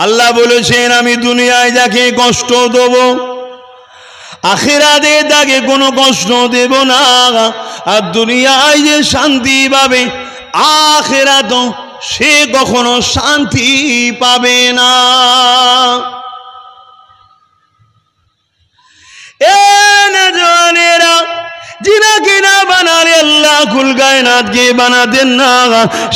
আল্লাহ বলেছেন আমি দুনিয়ায় যাকে কষ্ট দেব আখিরাতে তাকে কোনো কষ্ট দেব না। আর দুনিয়ায় যে শান্তি পাবে আখিরাত সে কখনো শান্তি পাবে না। নওজওয়ানেরা जिनके ना बनाने अल्लाह कुल कायनात के बनातेन ना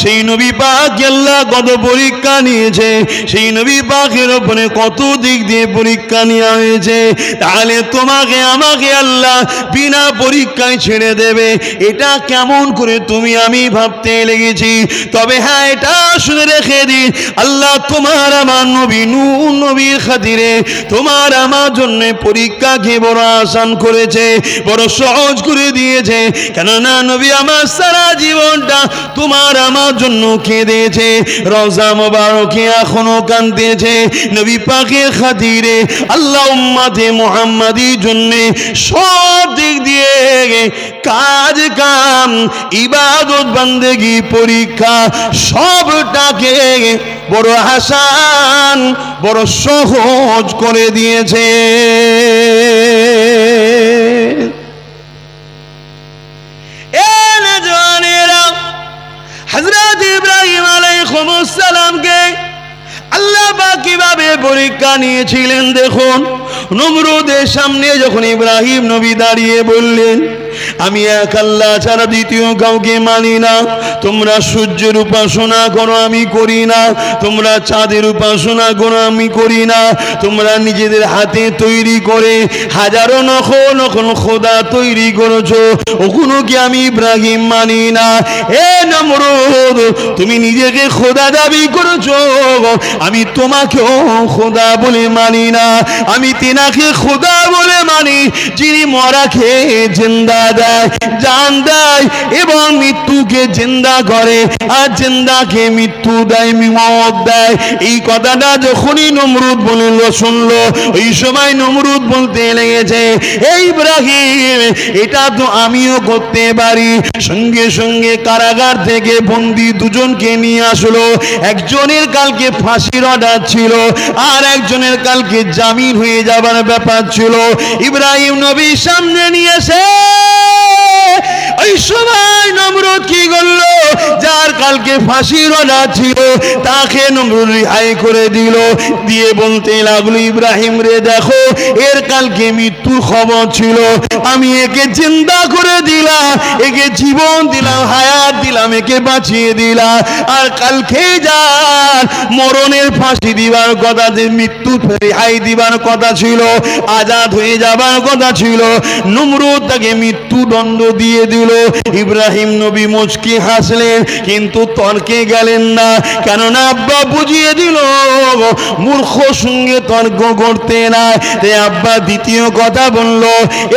সেই নবী পাক আল্লাহ কত পরীক্ষা নিয়েছে সেই নবী পাকের উপরে কত দিক দিয়ে পরীক্ষা নেওয়া হয়েছে তাহলে তোমাকে আমাকে আল্লাহ বিনা পরীক্ষায় ছেড়ে দেবে এটা কেমন করে তুমি আমি ভাবতে লেগেছি। তবে হ্যাঁ এটা শুনে রেখে দিন আল্লাহ তোমার আমার নবী নূহ নবীর খাতিরে তোমার আমার জন্য পরীক্ষাকে বড় আসান করেছে বড় সহজ করে দিয়েছে। কেননা নবী আমার সারা জীবনটা তোমার আমার জন্য কেঁদেছে রওজা মোবারকে এখনো কাঁদতেছে নবী পাকের খাতিরে আল্লাহ উম্মতে মুহাম্মাদির জন্য সব দিক দিয়ে কাজ কাম ইবাদত বান্দেগি পরীক্ষা সবটাকে বড় আসান বড় সহজ করে দিয়েছে। हज़रत इब्राहिम अलैहिस्सलाम के अल्लाह पाक কিভাবে পরীক্ষা নিয়েছিলেন দেখুন। নমরুদের সামনে যখন ইব্রাহিম নবী দাঁড়িয়ে বললেন আমি এক আল্লাহ ছাড়া দ্বিতীয় কাউকে মানি না, তোমরা সূর্যের উপাসনা করো আমি করি না, তোমরা চাঁদের উপাসনা করো আমি করি না, তোমরা নিজেদের হাতে তৈরি করে হাজারো নকল নকল খোদা তৈরি করেছো ওগুলো কি আমি ইব্রাহিম মানি না। হে নমরুদ তুমি নিজেকে খোদা দাবি করেছো আমি তোমাকেও খোদা বলে মানি না, আমি তিনাকে খোদা বলে মানি যিনি মরাকে জিন্দা দেয় জান দেয় এবং মৃত্যুকে জিন্দা করে আর জিন্দাকে মৃত্যু দেয় মওত দেয়। এই কথাটা যখনই নমরুদ বলল শুনলো ওই সময় নমরুদ বলতে লেগেছে এই ইব্রাহিম এটা তো আমিও করতে পারি। সঙ্গে সঙ্গে কারাগার থেকে বন্দী দুজনকে নিয়ে আসলো, একজনের কালকে ফাঁসির অর্ডার ছিল আর একজনের কালকে জামিন হয়ে যাবার ব্যাপার ছিল। ইব্রাহিম নবী সামনে নিয়ে এসে ওই সময় নমরুদ কি করলো যার কালকে ফাঁসির অর্ডার ছিল তাকে নমরুদ রিহাই করে দিল, দিয়ে বলতে লাগলো ইব্রাহিম রে দেখো এর কালকে মৃত্যুর খবর ছিল আমি একে জিন্দা করে দিলাম, একে জীবন দিলাম হায়াত দিলাম একে বাঁচিয়ে দিলাম, আর কালকে যার মরণের ফাঁসি দিবার কথা যে মৃত্যু রেহাই দিবার কথা ছিল আজাদ হয়ে যাবার কথা ছিল নমরুদ তাকে মৃত্যুদণ্ড দিয়ে দিল। ইব্রাহিম নবী মুচকি হাসলেন কিন্তু তর্কে গেলেন না, কেননা আব্বা বুঝিয়ে দিল মূর্খ সঙ্গে তর্ক করতে না। তাই আব্বা দ্বিতীয় কথা বলল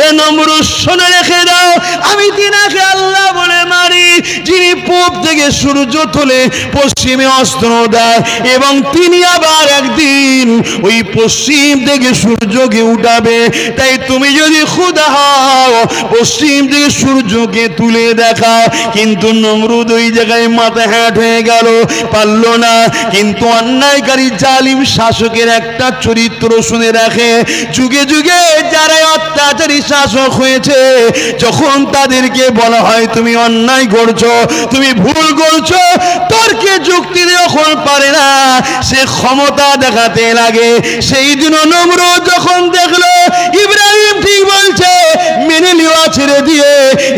এ নমরুদ শুনে রেখে দাও আমি তিনাকে আল্লাহ বলে মানি যিনি পূব থেকে সূর্য তোলে পশ্চিমে অস্ত দেয় এবং তিনি আবার একদিন ওই পশ্চিম থেকে সূর্যকে উঠাবে। তাই তুমি যদি খোদা হও পশ্চিম থেকে সূর্যকে তুলে দেখাও। কিন্তু নমরুদ ওই জায়গায় মাথা হ্যাট হয়ে গেল, পারল না। কিন্তু অন্যায়কারী জালিম শাসকের একটা চরিত্র শুনে রাখে, যুগে যুগে যারা অত্যাচারী শাসক হয়েছে যখন তাদেরকে বলা হয় তুমি অন্যায় করছো তুমি ভুল করছো তর্কে যুক্তি যখন পারে না সে ক্ষমতা দেখাতে লাগে। সেই দিন নমরুদ যখন দেখলো ইব্রাহিম ঠিক বলছে মেনে নেওয়া ছেড়ে দিয়ে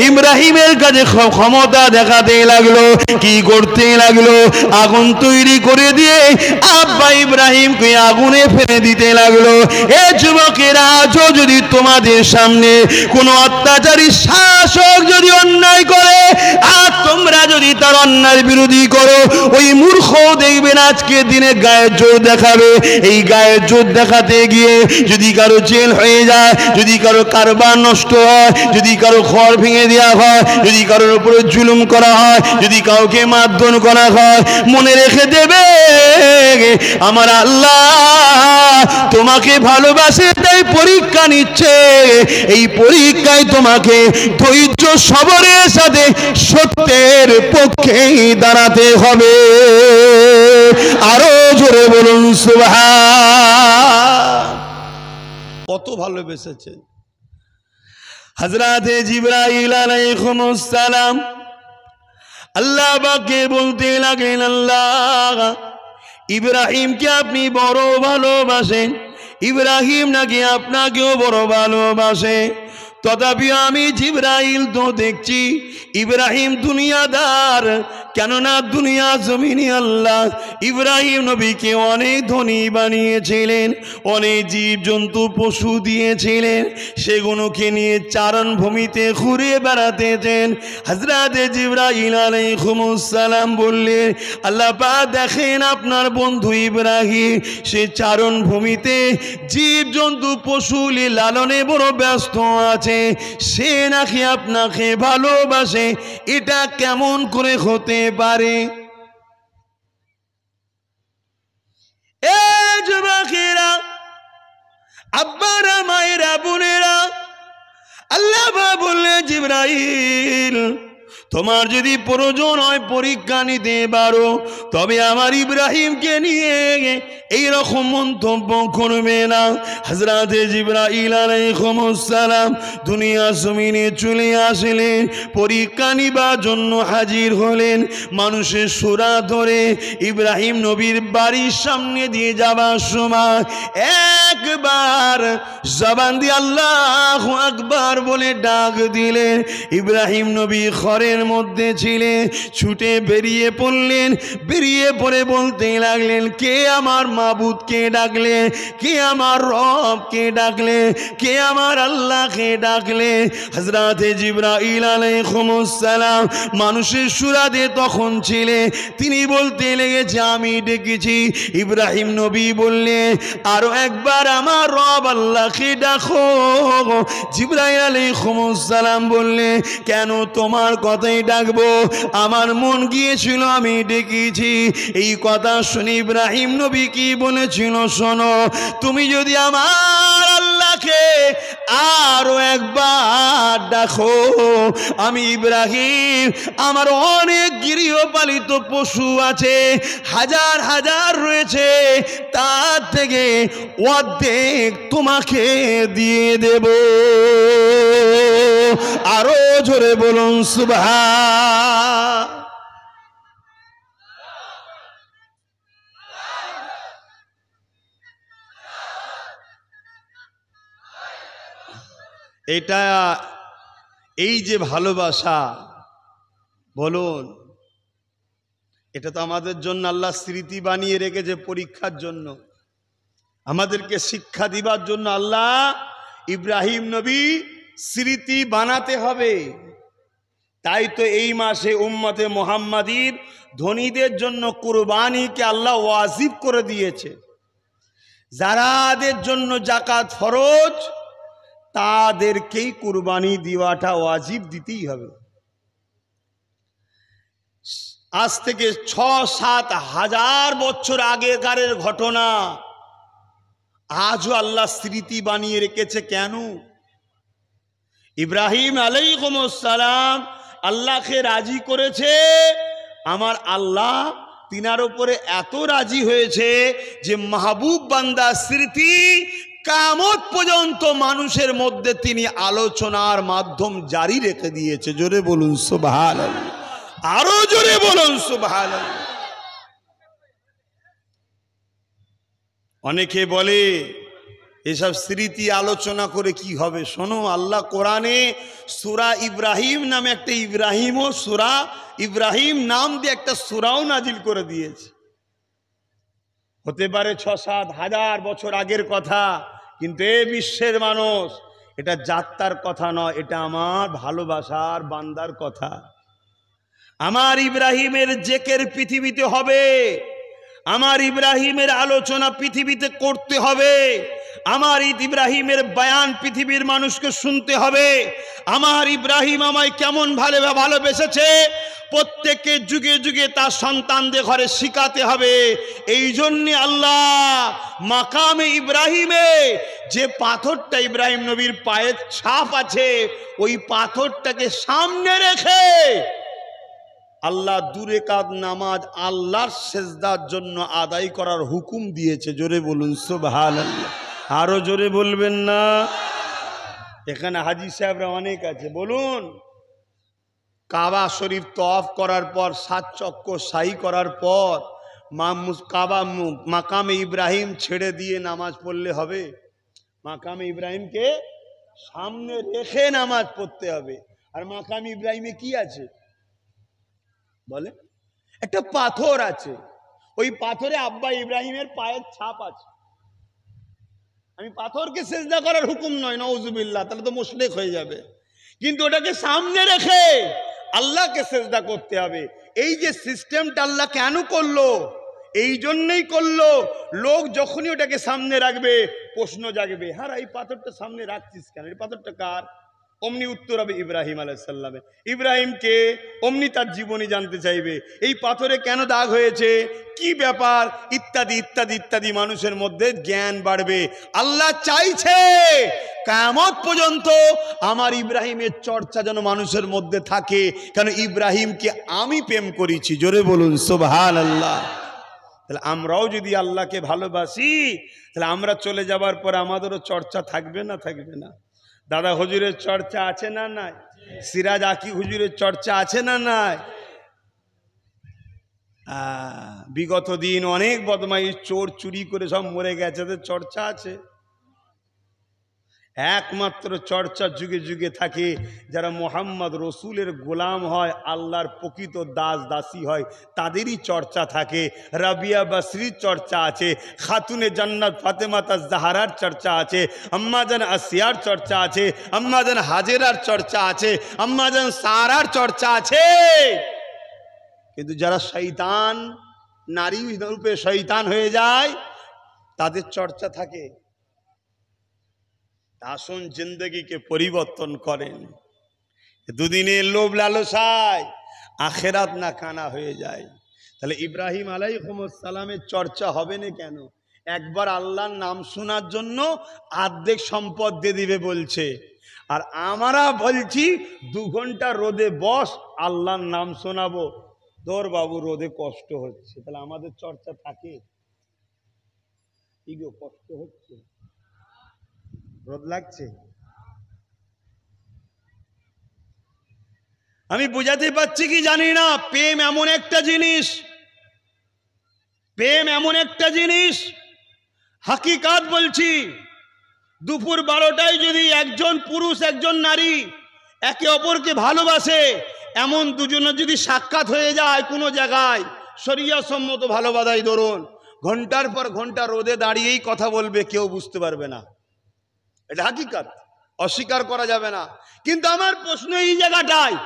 ইব্রাহিমের কাছে ক্ষমতা দেখাতে লাগলো। কি করতে লাগলো আগুন তৈরি করে দিয়ে আব্বা ইব্রাহিমকে আগুনে ফেলে দিতে লাগলো। এ যুবকেরা আজও যদি তোমাদের সামনে কোনো অত্যাচারী শাসক যদি অন্যায় করে আর তোমরা যদি তার অন্যায়ের বিরোধী করো ওই মূর্খ দেখবেন আজকে দিনে গায়ের জোর দেখাবে। এই গায়ের জোর দেখাতে গিয়ে যদি কারো জেল হয়ে যায়, যদি কারো কারবার নষ্ট হয়, যদি কারো ঘর ভেঙে দেওয়া হয়, যদি কারোর উপরে জুলুম করা হয়, যদি কাউকে মারধর করা হয় মনে রেখে দেবে আমার আল্লাহ তোমাকে ভালোবাসে তাই পরীক্ষা নিচ্ছে। এই পরীক্ষায় তোমাকে ধৈর্য সবরের সাথে সত্যের পক্ষে দাঁড়াতে হবে। আরো জোরে বলুন সুবহান। কত ভালোবেসেছে হযরতে জিবরাইল আলাইহিস সালাম। আল্লাহ পাককে বলতে লাগলেন, আল্লাহ ইব্রাহিমকে আপনি বড় ভালোবাসেন, ইব্রাহিম নাকি আপনাকেও বড় ভালোবাসে। তথাপি আমি জিবরাইল তো দেখছি ইব্রাহিম দুনিয়াদার, কেননা দুনিয়া জমিনে আল্লাহ ইব্রাহিম নবীকে অনেক ধনী বানিয়েছিলেন, অনেক জীবজন্তু পশু দিয়েছিলেন, সেগুলোকে নিয়ে চারণভূমিতে ঘুরে বেড়াতেছেন। হযরতে জিবরাইল আলাইহিস সালাম বললেন, আল্লাহ পাক দেখেন আপনার বন্ধু ইব্রাহিম সে চারণভূমিতে জীবজন্তু পশু লালনে বড় ব্যস্ত আছে, সে নাকি আপনাকে ভালোবাসে, এটা কেমন করে হতে পারে? এ যুবকেরা, আব্বারা, মায়েরা, বোনেরা, আল্লাহ বললেন জিবরাইল তোমার যদি প্রয়োজন হয় পরীক্ষা নিতে পারো, তবে আমার ইব্রাহিমকে নিয়ে এইরকম মন্তব্য করবে না। হযরতে জিবরাইল আলাইহিস সালাম দুনিয়া জমিনে চলে আসলেন, পরীক্ষা নিবার জন্য হাজির হলেন। মানুষের সূরা ধরে ইব্রাহিম নবীর বাড়ির সামনে দিয়ে যাবার সময় একবার জবান দিয়ে আল্লাহু আকবার বলে ডাক দিলেন। ইব্রাহিম নবী ঘরের মধ্যে ছিলেন, ছুটে বেরিয়ে পড়লেন, বেরিয়ে পড়ে বলতে লাগলেন, কে আমার মাবুদকে ডাকলে, কে আমার রবকে ডাকলে, কে আমার আল্লাহকে ডাকলে? হযরতে জিবরাইল আলাইহিস সালাম মানুষের সূরাতে তখন ছিলেন, তিনি বলতে লেগেছে আমি ডেকেছি। ইব্রাহিম নবী বললেন, আরো একবার আমার রব আল্লাহকে ডাকো। জিবরাইল আলাইহিস সালাম বললেন, কেন তোমার কথাই ডাকবো? আমার মন গিয়েছিল, আমি ডেকেছি। এই কথা শুনে ইব্রাহিম নবী কি বলেছিল শোনো, তুমি যদি আমার আল্লাহকে আরো একবার ডাকো, আমি ইব্রাহিম আমার অনেক গৃহপালিত পশু আছে, হাজার হাজার রয়েছে, তার থেকে অর্ধেক তোমাকে দিয়ে দেব। আরো জোরে বলুন সুবহান। এটা এই যে ভালোবাসা বলুন, এটা তো আমাদের জন্য আল্লাহ স্মৃতি বানিয়ে রেখেছে, পরীক্ষার জন্য, আমাদেরকে শিক্ষা দিবার জন্য আল্লাহ ইব্রাহিম নবী স্মৃতি বানাতে হবে। তাই তো এই মাসে উম্মতে মুহাম্মাদীর ধনীদের জন্য কুরবানিকে আল্লাহ ওয়াজিব করে দিয়েছে। যারাদের জন্য যাকাত ফরজ তাদেরকেই কুরবানি দেওয়াটা ওয়াজিব দিতেই হবে। আজ থেকে ৬-৭ হাজার বছর আগেকারের ঘটনা আজও আল্লাহ স্মৃতি বানিয়ে রেখেছে। কেন? ইব্রাহিম আলাইহিস সালাম আল্লাহকে রাজি করেছে, আমার আল্লাহ তিনার উপরে এত রাজি হয়েছে যে মাহবুব বান্দা স্মৃতি কিয়ামত পর্যন্ত মানুষের মধ্যে তিনি আলোচনার মাধ্যম জারি রেখে দিয়েছে। জোরে বলুন সুবহানাল্লাহ, আরো জোরে বলুন সুবহানাল্লাহ। অনেকে বলে এসব স্মৃতি আলোচনা করে কি হবে? শোনো, আল্লাহ কোরআনে সূরা ইব্রাহিম নামে একটা ইব্রাহিম ও সূরা ইব্রাহিম নাম দিয়ে একটা সূরাও নাজিল করে দিয়েছে। হতে পারে ৬-৭ হাজার বছর আগের কথা, কিন্তু এ বিশ্বের মানুষ, এটা যাত্রার কথা নয়, এটা আমার ভালোবাসার বান্দার কথা। আমার ইব্রাহিমের জেকের পৃথিবীতে হবে, আমার ইব্রাহিমের আলোচনা পৃথিবীতে করতে হবে। আমার ইব্রাহিমের বয়ান পৃথিবীর মানুষকে শুনতে হবে। আমার ইব্রাহিম আমায় কেমন ভালোবেসেছে প্রত্যেককে যুগে যুগে তার সন্তানদের ঘরে শিখাতে হবে। এই জন্যে আল্লাহ মাকামে ইব্রাহিমে যে পাথরটা ইব্রাহিম নবীর পায়ের ছাপ আছে ওই পাথরটাকে সামনে রেখে আল্লাহ দূরে কাদ নামাজ আল্লাহর সেজদার জন্য আদায় করার হুকুম দিয়েছে। জোরে বলুন সুবহানাল্লাহ। আরো জোরে বলবেন না? এখানে হাজী সাহেবরা অনেক আছে, বলুন। কাবা শরীফ তওয়াফ করার পর 7 চক্কর সাই করার পর মাকামে ইব্রাহিম ছেড়ে দিয়ে নামাজ পড়লে হবে? মাকামে ইব্রাহিমকে সামনে রেখে নামাজ পড়তে হবে। আর মাকামে ইব্রাহিমে কি আছে বলে? একটা পাথর আছে, ওই পাথরে আব্বা ইব্রাহিমের পায়ের ছাপ আছে। আমি পাথরকে সেজদা করার হুকুম নয়, নাউজুবিল্লাহ, তাহলে তো মুশরিক হয়ে যাবে, কিন্তু ওটাকে সামনে রেখে আল্লাহকে সেজদা করতে হবে। এই যে সিস্টেমটা আল্লাহ কেন করলো? এই জন্যই করলো, লোক যখনই ওটাকে সামনে রাখবে প্রশ্ন জাগবে, হ্যাঁ এই পাথরটা সামনে রাখছিস কেন, এই পাথরটা কার? অমনি উত্তর হবে ইব্রাহিম আলাইহিস সালামের। ইব্রাহিমকে অমনি তার জীবনী জানতে চাইবে, এই পাথরে কেন দাগ হয়েছে, কি ব্যাপার, ইত্যাদি ইত্যাদি ইত্যাদি। মানুষের মধ্যে জ্ঞান বাড়বে। আল্লাহ চাইছে কিয়ামত পর্যন্ত আমার ইব্রাহিমের চর্চা যেন মানুষের মধ্যে থাকে, কেন ইব্রাহিমকে আমি প্রেম করেছি। জোরে বলুন সুবহানাল্লাহ। তাহলে আমরাও যদি আল্লাহকে ভালোবাসি তাহলে আমরা চলে যাবার পর আমাদেরও চর্চা থাকবে না থাকবে না? দাদা হুজুরের চর্চা আছে না নাই? সিরাজ আকি হুজুরের চর্চা আছে না নাই? বিগত দিন অনেক বদমাইশ চোর চুরি করে সব মরে গেছে, চর্চা আছে। একমাত্র চর্চা যুগে যুগে থাকে যারা মোহাম্মদ রসুলের গোলাম হয়, আল্লাহর প্রকৃত দাস দাসী হয়, তাদেরই চর্চা থাকে। রাবিয়া বসরির চর্চা আছে, খাতুনে জান্নাত ফাতেমা তাজ-জাহরার চর্চা আছে, আম্মাজান আসিয়ার চর্চা আছে, আম্মাজান হাজেরার চর্চা আছে, আম্মাজান সারার চর্চা আছে। কিন্তু যারা শয়তান, নারী রূপে শয়তান হয়ে যায়, তাদের চর্চা থাকে। আসুন জিন্দগিকে পরিবর্তন করেন। দুদিনের লোভ লালসায় আখেরাত না কানা হয়ে যায়। তাহলে ইব্রাহিম আলাইহিস সালামের চর্চা হবে না কেন? একবার আল্লাহর নাম শোনার জন্য অর্ধেক সম্পদ দিয়ে দিবে বলছে, আর আমরা বলছি 2 ঘন্টা রোদে বস, আল্লাহর নাম শোনাবো। তোর বাবু রোদে কষ্ট হচ্ছে, তাহলে আমাদের চর্চা থাকে? কি গো, কষ্ট হচ্ছে, রোদ লাগছে? আমি বুঝাতে পারছি কি জানি না। প্রেম এমন একটা জিনিস, প্রেম এমন একটা জিনিস, হাকিকাত বলছি। দুপুর 12টায় যদি একজন পুরুষ একজন নারী একে অপরকে ভালোবাসে, এমন দুজনের যদি সাক্ষাৎ হয়ে যায় কোনো জায়গায়, শরিয়া সম্মত ভালোবাসাই ধরুন, ঘন্টার পর ঘন্টা রোদে দাঁড়িয়েই কথা বলবে, কেউ বুঝতে পারবে না। এটা হাকিকাত, অস্বীকার করা যাবে না। কিন্তু আমার প্রশ্ন এই জায়গাটায়,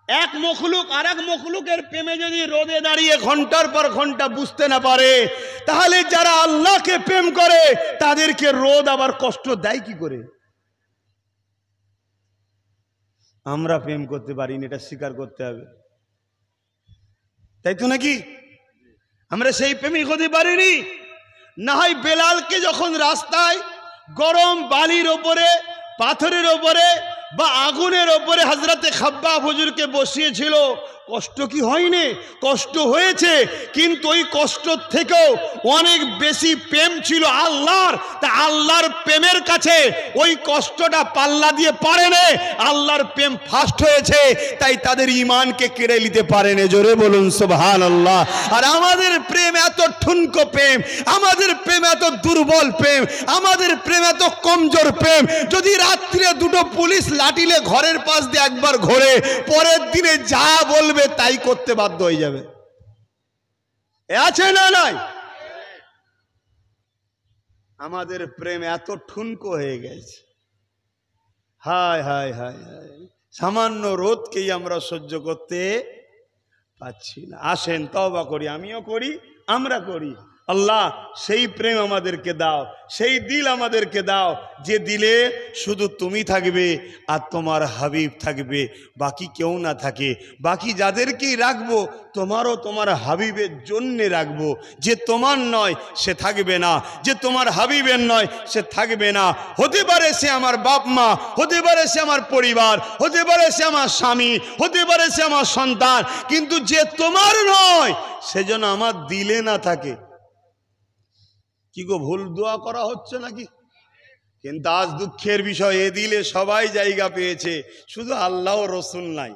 এক মখলুক আর এক মখলুকের প্রেমে যদি রোদে দাঁড়িয়ে ঘন্টার পর ঘন্টা বুঝতে না পারে, তাহলে যারা আল্লাহকে প্রেম করে তাদেরকে রোদ আবার কষ্ট দেয় কি করে? আমরা প্রেম করতে পারিনি, এটা স্বীকার করতে হবে, তাই তো নাকি? আমরা সেই প্রেমিক হতে পারিনি। না হয় বেলালকে যখন রাস্তায় গরম বালির ওপরে, পাথরের ওপরে বা আগুনের ওপরে হযরতে খাব্বাব হুজুরকে বসিয়েছিল, কষ্ট কি হয়নি? কষ্ট হয়েছে, কিন্তু ওই কষ্ট থেকেও অনেক বেশি প্রেম ছিল আল্লাহর। তা আল্লাহর প্রেমের কাছে ওই কষ্টটা পাল্লা দিয়ে পারে না, আল্লাহর প্রেম ফার্স্ট হয়েছে, তাই তাদের ঈমানকে কেড়ে নিতে পারে না। জোরে বলুন সুবহানাল্লাহ। আর আমাদের প্রেম এত ঠুনকো প্রেম, আমাদের প্রেম এত দুর্বল প্রেম, আমাদের প্রেম এত কমজোর প্রেম। যদি রাত্রে 2টো পুলিশ লাঠিলে ঘরের পাশ দিয়ে একবার ঘোরে, পরের দিনে যা বলবে তাই করতে বাধ্য হয়ে যাবে। আছে না নাই? আমাদের প্রেম এত ঠুনকো হয়ে গেছে, হায় হায় হায় হায়, সামান্য রোদকেই আমরা সহ্য করতে পাচ্ছি না। আসেন তওবা করি, আমিও করি, আমরা করি। আল্লাহ সেই প্রেম আমাদেরকে দাও, সেই দিল আমাদেরকে দাও যে দিলে শুধু তুমি থাকবে আর তোমার হাবিব থাকবে, বাকি কেউ না থাকে। বাকি যাদেরকেই রাখবো তোমারও তোমার হাবিবের জন্যে রাখবো। যে তোমার নয় সে থাকবে না, যে তোমার হাবিবের নয় সে থাকবে না। হতে পারে সে আমার বাপ মা, হতে পারে সে আমার পরিবার, হতে পারে সে আমার স্বামী, হতে পারে সে আমার সন্তান, কিন্তু যে তোমার নয় সেজন্য আমার দিলে না থাকে। কি গো, ভুল দোয়া করা হচ্ছে নাকি? কিন্তু আজ দুঃখের বিষয়, এ দিলে সবাই জায়গা পেয়েছে, শুধু আল্লাহ ও রসুল নাই।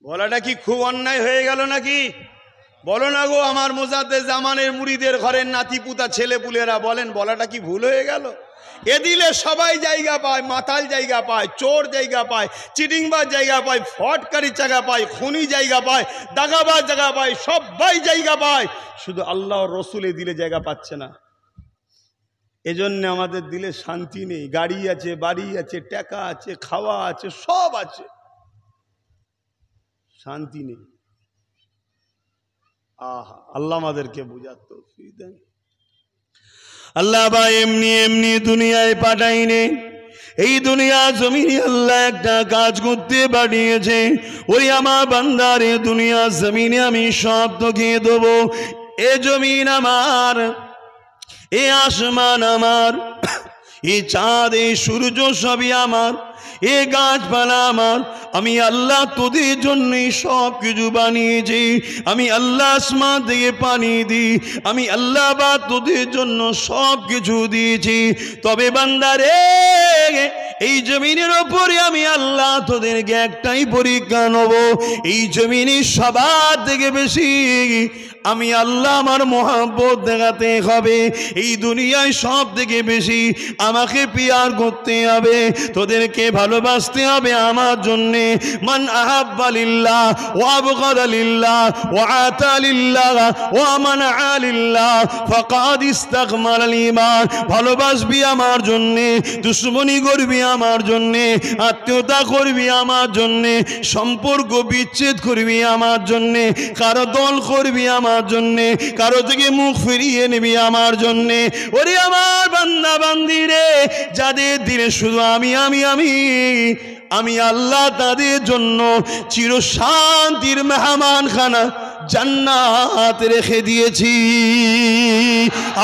বলাটা কি খুব অন্যায় হয়ে গেল নাকি? বলো না গো আমার মুজাদ্দেদ জামানের মুরিদের ঘরের নাতিপুতা ছেলেপুলেরা, বলেন বলাটা কি ভুল হয়ে গেল? এ দিলে সবাই জায়গা পায়, মাতাল জায়গা পায়, চোর জায়গা পায়, চিটিংবাজ জায়গা পায়, ফটকারি জায়গা পায়, খুনি জায়গা পায়, দাগাবাজ জায়গা পায়, সবাই জায়গা পায়, শুধু আল্লাহ রসুল এ দিলে জায়গা পাচ্ছে না। এজন্য আমাদের দিলে শান্তি নেই। গাড়ি আছে, বাড়ি আছে, টাকা আছে, খাওয়া আছে, সব আছে, শান্তি নেই। আল্লাহ আমাদেরকে বুঝার তৌফিক দেন। আল্লাহ বা এমনি এমনি দুনিয়ায় পাঠাইনে, এই দুনিয়া জমিনে আল্লাহ একটা কাজ করতে পাঠিয়েছে। ওই আমার বান্দারে দুনিয়া জমিনে আমি সব তোকে দেবো। এ জমিন আমার, এ আসমান আমার, এ চাঁদ, এ সূর্য সবই আমার, এ গাছপালা আমার। আমি আল্লাহ তোদের জন্যই সব কিছু বানিয়েছি। আমি আল্লাহ আসমান থেকে পানি দিই, আমি আল্লাহ বা তোদের জন্য সব কিছু দিয়েছি। তবে বান্দারে, এই জমিনের ওপরে আমি আল্লাহ তোদেরকে একটাই পরীক্ষা নেব। এই জমিনে সবার থেকে বেশি আমি আল্লাহ আমার মহব্বত দেখাতে হবে। এই দুনিয়ায় সব থেকে বেশি আমাকে পিয়ার করতে হবে, তোদেরকে ভালোবাসতে হবে আমার জন্যে। মান আহাব্বা লিল্লাহ ওয়া আবগাদা লিল্লাহ ওয়া আতা লিল্লাহ ওয়া মানআ লিল্লাহ ফাকাদ ইসতাকমালাল ঈমান। ভালোবাসবি আমার জন্যে, দুশমনি করবি আমার জন্যে, আত্মীয়তা করবি আমার জন্যে, সম্পর্ক বিচ্ছেদ করবি আমার জন্যে, কারো দল করবি আমার জন্যে, কারো থেকে মুখ ফিরিয়ে নিবি আমার জন্যে। ওরে আমার বান্দা বান্দি রে, যাদের দিলে শুধু আমি আমি আমি আমি আল্লাহ তাদের জন্য চির শান্তির মেহমান খানা জান্নাত রেখে দিয়েছি।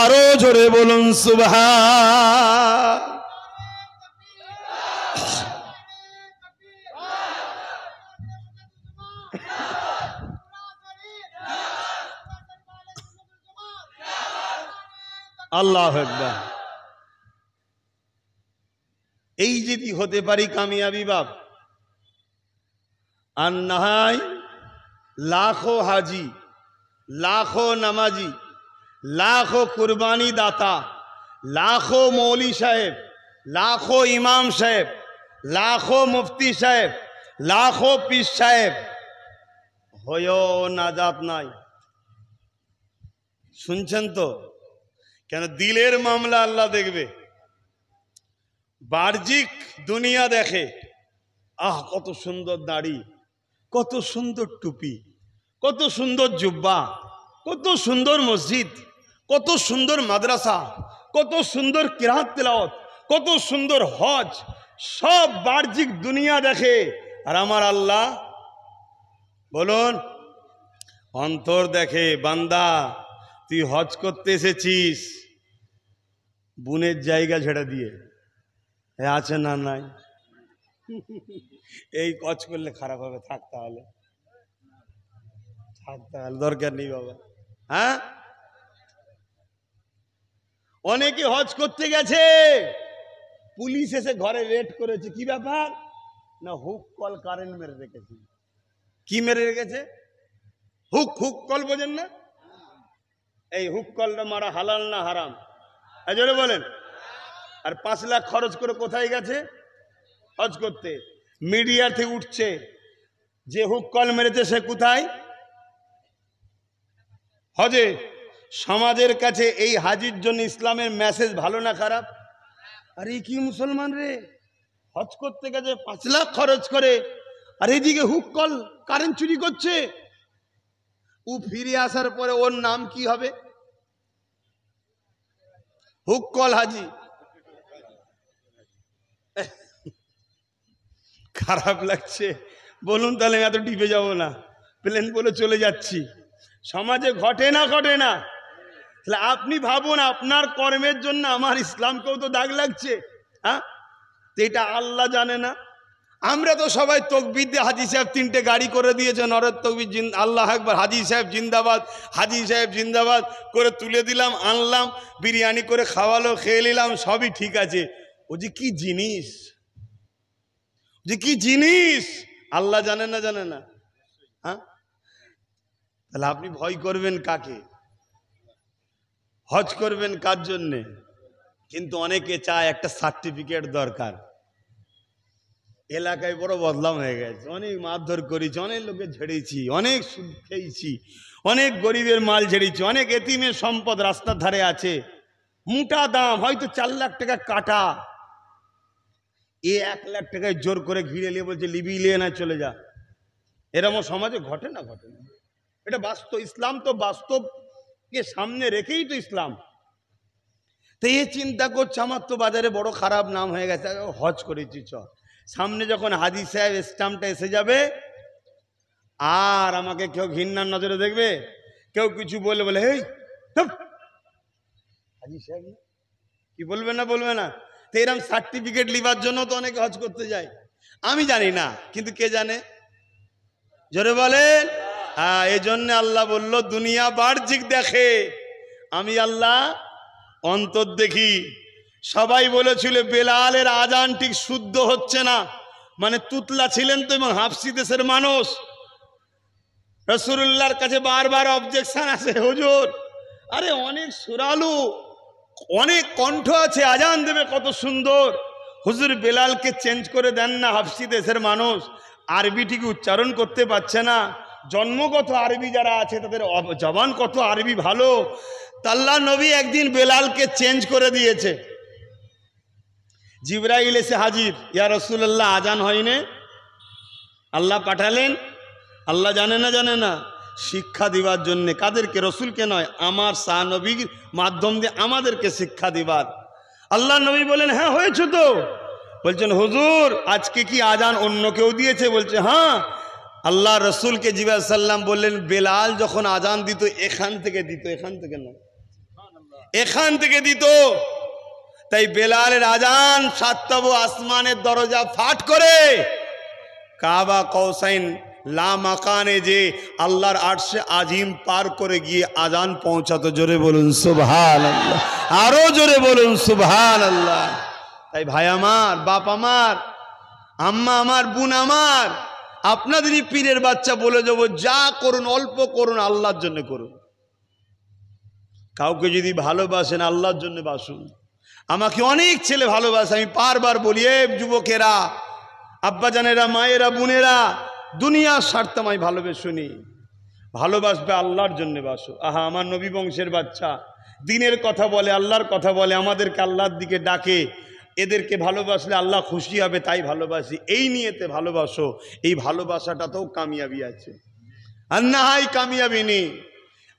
আরো জোরে বলুন সুবহান। আল্লাহু আকবার। এই যদি হতে পারি কামিয়াবি বাপ, আর না হয় লাখো হাজি, লাখো নামাজি, লাখো কুরবানি দাতা, লাখো মৌলি সাহেব, লাখো ইমাম সাহেব, লাখো মুফতি সাহেব, লাখো পীর সাহেব হয়েও নাজাত নাই। শুনছেন তো? কেন? দিলের মামলা আল্লাহ দেখবে। বাহ্যিক দুনিয়া দেখে, আহ কত সুন্দর দাড়ি, কত সুন্দর টুপি, কত সুন্দর জুব্বা, কত সুন্দর মসজিদ, কত সুন্দর মাদ্রাসা, কত সুন্দর কিরাত তেলাওয়াত, কত সুন্দর হজ, সব বাহ্যিক দুনিয়া দেখে। আর আমার আল্লাহ বলুন অন্তর দেখে। বান্দা তুই হজ করতে এসেছিস বুনের জায়গা ছেড়ে দিয়ে, আছে না নাই? এই হজ করলে খারাপ হবে, থাকতে হলে দরকার নেই বাবা। হ্যাঁ, অনেকে হজ করতে গেছে, পুলিশ এসে ঘরে রেড করেছে। কি ব্যাপার? না হুক কল কারেন্ট মেরে রেখেছে। কি মেরে রেখেছে? হুক হুক কল বোঝেন না? এই হুক কলটা মারা হালাল না হারাম? জোরে বলেন। আর 5 লাখ খরচ করে কোথায় গেছে? হজ করতে। মিডিয়া থেকে উঠছে যে হুক কল মেরেছে সে কোথায়? হজে। সমাজের কাছে এই হাজির জন্য ইসলামের মেসেজ ভালো না খারাপ? আরে কি মুসলমান রে, হজ করতে গেছে 5 লাখ খরচ করে, আর এদিকে হুক কল কারেন্ট চুরি করছে। ও ফিরে আসার পরে ওর নাম কি হবে? হুক্কল হাজি। খারাপ লাগছে বলুন, তাহলে আমি এত ডিপে যাব না, প্লেন বলে চলে যাচ্ছি। সমাজে ঘটে না ঘটে না? তাহলে আপনি ভাবুন, আপনার কর্মের জন্য আমার ইসলামকেও তো দাগ লাগছে। হ্যাঁ, এটা আল্লাহ জানে না? আমরা তো সবাই তকবীর দিয়ে, হাজি সাহেব 3টে গাড়ি করে দিয়েছে, নরের তকবীর আল্লাহ একবার, হাজি সাহেব জিন্দাবাদ, হাজি সাহেব জিন্দাবাদ করে তুলে দিলাম, আনলাম, বিরিয়ানি করে খাওয়ালো, খেয়ে নিলাম, সবই ঠিক আছে। ও যে কি জিনিস, যে কি জিনিস আল্লাহ জানে না? জানে না? হ্যাঁ, তাহলে আপনি ভয় করবেন কাকে? হজ করবেন কার জন্যে? কিন্তু অনেকে চায় একটা সার্টিফিকেট দরকার। এলাকায় বড় বদলাম হয়ে গেছে, অনেক মারধর করেছি, অনেক লোকে ঝেড়েছি, অনেক সুদ খেয়েছি, অনেক গরিবের মাল ঝেড়েছি, অনেক এতিমের সম্পদ রাস্তার ধারে আছে, মোটা দাম, হয়তো 4 লাখ টাকা কাটা, 1 লাখ টাকায় জোর করে ঘিরে নিয়ে বলছে লিবি লিয়ে না চলে যা। এরকম সমাজে ঘটে না? ঘটে না? এটা বাস্তব। ইসলাম তো বাস্তবকে সামনে রেখেই তো ইসলাম। তো এ চিন্তা করছে আমার তো বাজারে বড় খারাপ নাম হয়ে গেছে, হজ করেছি, চ সামনে যখন হাজি সাহেব স্ট্যাম্পটা এসে যাবে, আর আমাকে কেউ ঘৃণার নজরে দেখবে, কেউ কিছু বলে বলে এই হাজি সাহেব কি বলবে না? বলবে না? তো এরকম সার্টিফিকেট লিবার জন্য তো অনেকে হজ করতে যায়। আমি জানি না, কিন্তু কে জানে? জোরে বলেন। হ্যাঁ, এই জন্য আল্লাহ বলল দুনিয়া বাহ্যিক দেখে, আমি আল্লাহ অন্তর দেখি। সবাই বলেছিল বেলালের আজান ঠিক শুদ্ধ হচ্ছে না, মানে তুতলা ছিলেন তো, এবং হাফসি দেশের মানুষ, রাসূলুল্লাহর কাছে বারবার অবজেকশন আছে, হুজুর আরে অনেক সুরালু, অনেক কণ্ঠ আছে, আজান দেবে কত সুন্দর, হুজুর বেলালকে চেঞ্জ করে দেন না, হাফসি দেশের মানুষ আরবি ঠিক উচ্চারণ করতে পারছে না, জন্মগত আরবি যারা আছে তাদের জবান কত আরবি ভালো। আল্লাহ নবী একদিন বেলালকে চেঞ্জ করে দিয়েছে। জিবরাইল এসে হাজির, ইয়া রাসূলুল্লাহ আজান হয়নি। আল্লাহ পাঠালেন, আল্লাহ জানে না? জানে না? শিক্ষা দিবার জন্যে। কাদেরকে? রসুলকে নয়, আমার শাহ নবীর মাধ্যম দিয়ে আমাদেরকে শিক্ষা দিবার। আল্লাহ নবী বলেন হ্যাঁ হয়েছে তো। বলছেন হুজুর আজকে কি আজান অন্য কেউ দিয়েছে? বলছে হ্যাঁ। আল্লাহ রসুলকে জিবরাইল সাল্লাম বললেন বেলাল যখন আজান দিত এখান থেকে দিত, এখান থেকে না, এখান থেকে দিত। তাই বেলালের আজান সাতটাবো আসমানের দরজা ফাট করে কাবা কৌসাইন লা মাকানে যে আল্লাহর আরশে আজিম পার করে গিয়ে আজান পৌঁছাতো। জোরে বলুন সুবহানাল্লাহ, আরো জোরে বলুন সুবহানাল্লাহ। তাই ভাই আমার, বাপ আমার, আম্মা আমার, বোন আমার, আপনাদেরই পীরের বাচ্চা বলে যাব, যা করুন অল্প করুন, আল্লাহর জন্য করুন। কাউকে যদি ভালোবাসেন আল্লাহর জন্য বাসুন। আমাকে অনেক ছেলে ভালোবাসে, আমি বারবার বলি এ যুবকেরা, আব্বাজানেরা, মায়েরা, বোনেরা, দুনিয়ার স্বার্থে আমি ভালোবেসুনি, ভালোবাসবে আল্লাহর জন্য বাসো। আহা আমার নবী বংশের বাচ্চা, দিনের কথা বলে, আল্লাহর কথা বলে, আমাদেরকে আল্লাহর দিকে ডাকে, এদেরকে ভালোবাসলে আল্লাহ খুশি হবে, তাই ভালোবাসি। এই নিয়েতে ভালোবাসো, এই ভালোবাসাটাতেও কামিয়াবি আছে, আর না হয় কামিয়াবি নেই।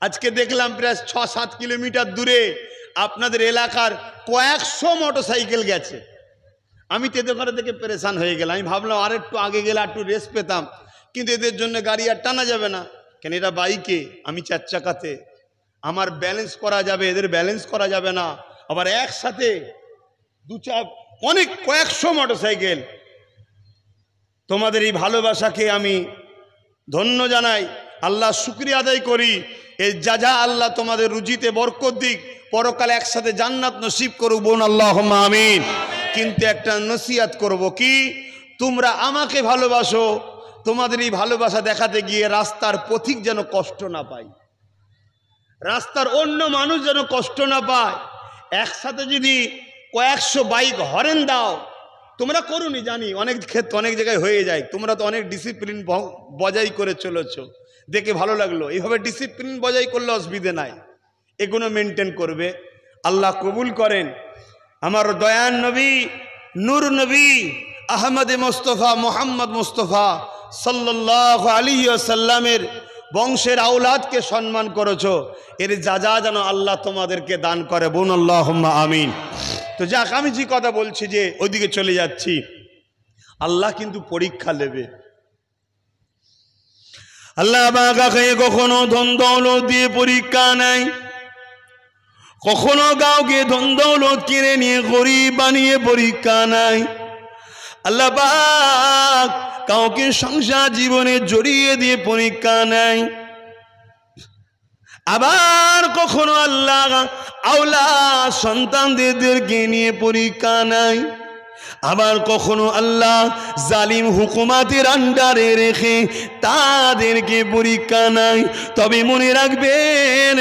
আজকে দেখলাম প্রায় 6-7 কিলোমিটার দূরে আপনাদের এলাকার কয়েকশো মোটরসাইকেল গেছে। আমি তেদেঘরে থেকে পেরেশান হয়ে গেলাম। আমি ভাবলাম আর একটু আগে গেলে একটু রেস্ট পেতাম, কিন্তু এদের জন্য গাড়ি আর টানা যাবে না। কেন এরা বাইকে, আমি 4 চাকাতে, আমার ব্যালেন্স করা যাবে, এদের ব্যালেন্স করা যাবে না। আবার একসাথে অনেক কয়েকশো মোটরসাইকেল। তোমাদের এই ভালোবাসাকে আমি ধন্য জানাই, আল্লাহ শুকরিয়া আদায় করি। এই যা আল্লাহ তোমাদের রুজিতে বরকত দিক, পরকালে একসাথে জান্নাত নসিব করুক, বোন আল্লাহুম্মা আমিন। কিন্তু একটা নসিহত করব, কি তোমরা আমাকে ভালোবাসো, তোমাদের এই ভালোবাসা দেখাতে গিয়ে রাস্তার পথিক যেন কষ্ট না পায়, রাস্তার অন্য মানুষ যেন কষ্ট না পায়। একসাথে যদি কয়েকশো বাইক হরেন দাও, তোমরা করুনি জানি, অনেক ক্ষেত্রে অনেক জায়গায় হয়ে যায়, তোমরা তো অনেক ডিসিপ্লিন বজায় করে চলেছো, দেখে ভালো লাগলো। এইভাবে ডিসিপ্লিন বজায় করলে অসুবিধে নাই, এগুলো মেনটেন করবে। আল্লাহ কবুল করেন। আমার দয়ান নবী, নূর নবী, আহমদ মুস্তফা, মোহাম্মদ মুস্তফা সাল্লাল্লাহু আলাইহি ওয়াসাল্লামের বংশের আওলাদকে সম্মান করেছো, এর যা যা যেন আল্লাহ তোমাদেরকে দান করে। বোন আল্লাহুম্মা আমিন। তো যাক, আমি যে কথা বলছি যে ওইদিকে চলে যাচ্ছি, আল্লাহ কিন্তু পরীক্ষা নেবে। আল্লাহ কাকে কখনো ধন দৌলত দিয়ে পরীক্ষা নেয়, কখনো কাউকে ধন দৌলত কিনে নিয়ে গরিব বানিয়ে পরীক্ষা নেয়। আল্লাহ পাক কাউকে সংসার জীবনে জড়িয়ে দিয়ে পরীক্ষা নেয়। আবার কখনো আল্লাহ আওলাদ সন্তানদেরকে নিয়ে পরীক্ষা নেয়। আবার কখনো আল্লাহ জালিম হুকুমাতের আন্ডারে রেখে তাদেরকে পরীক্ষা নেয়। তবে মনে রাখবেন,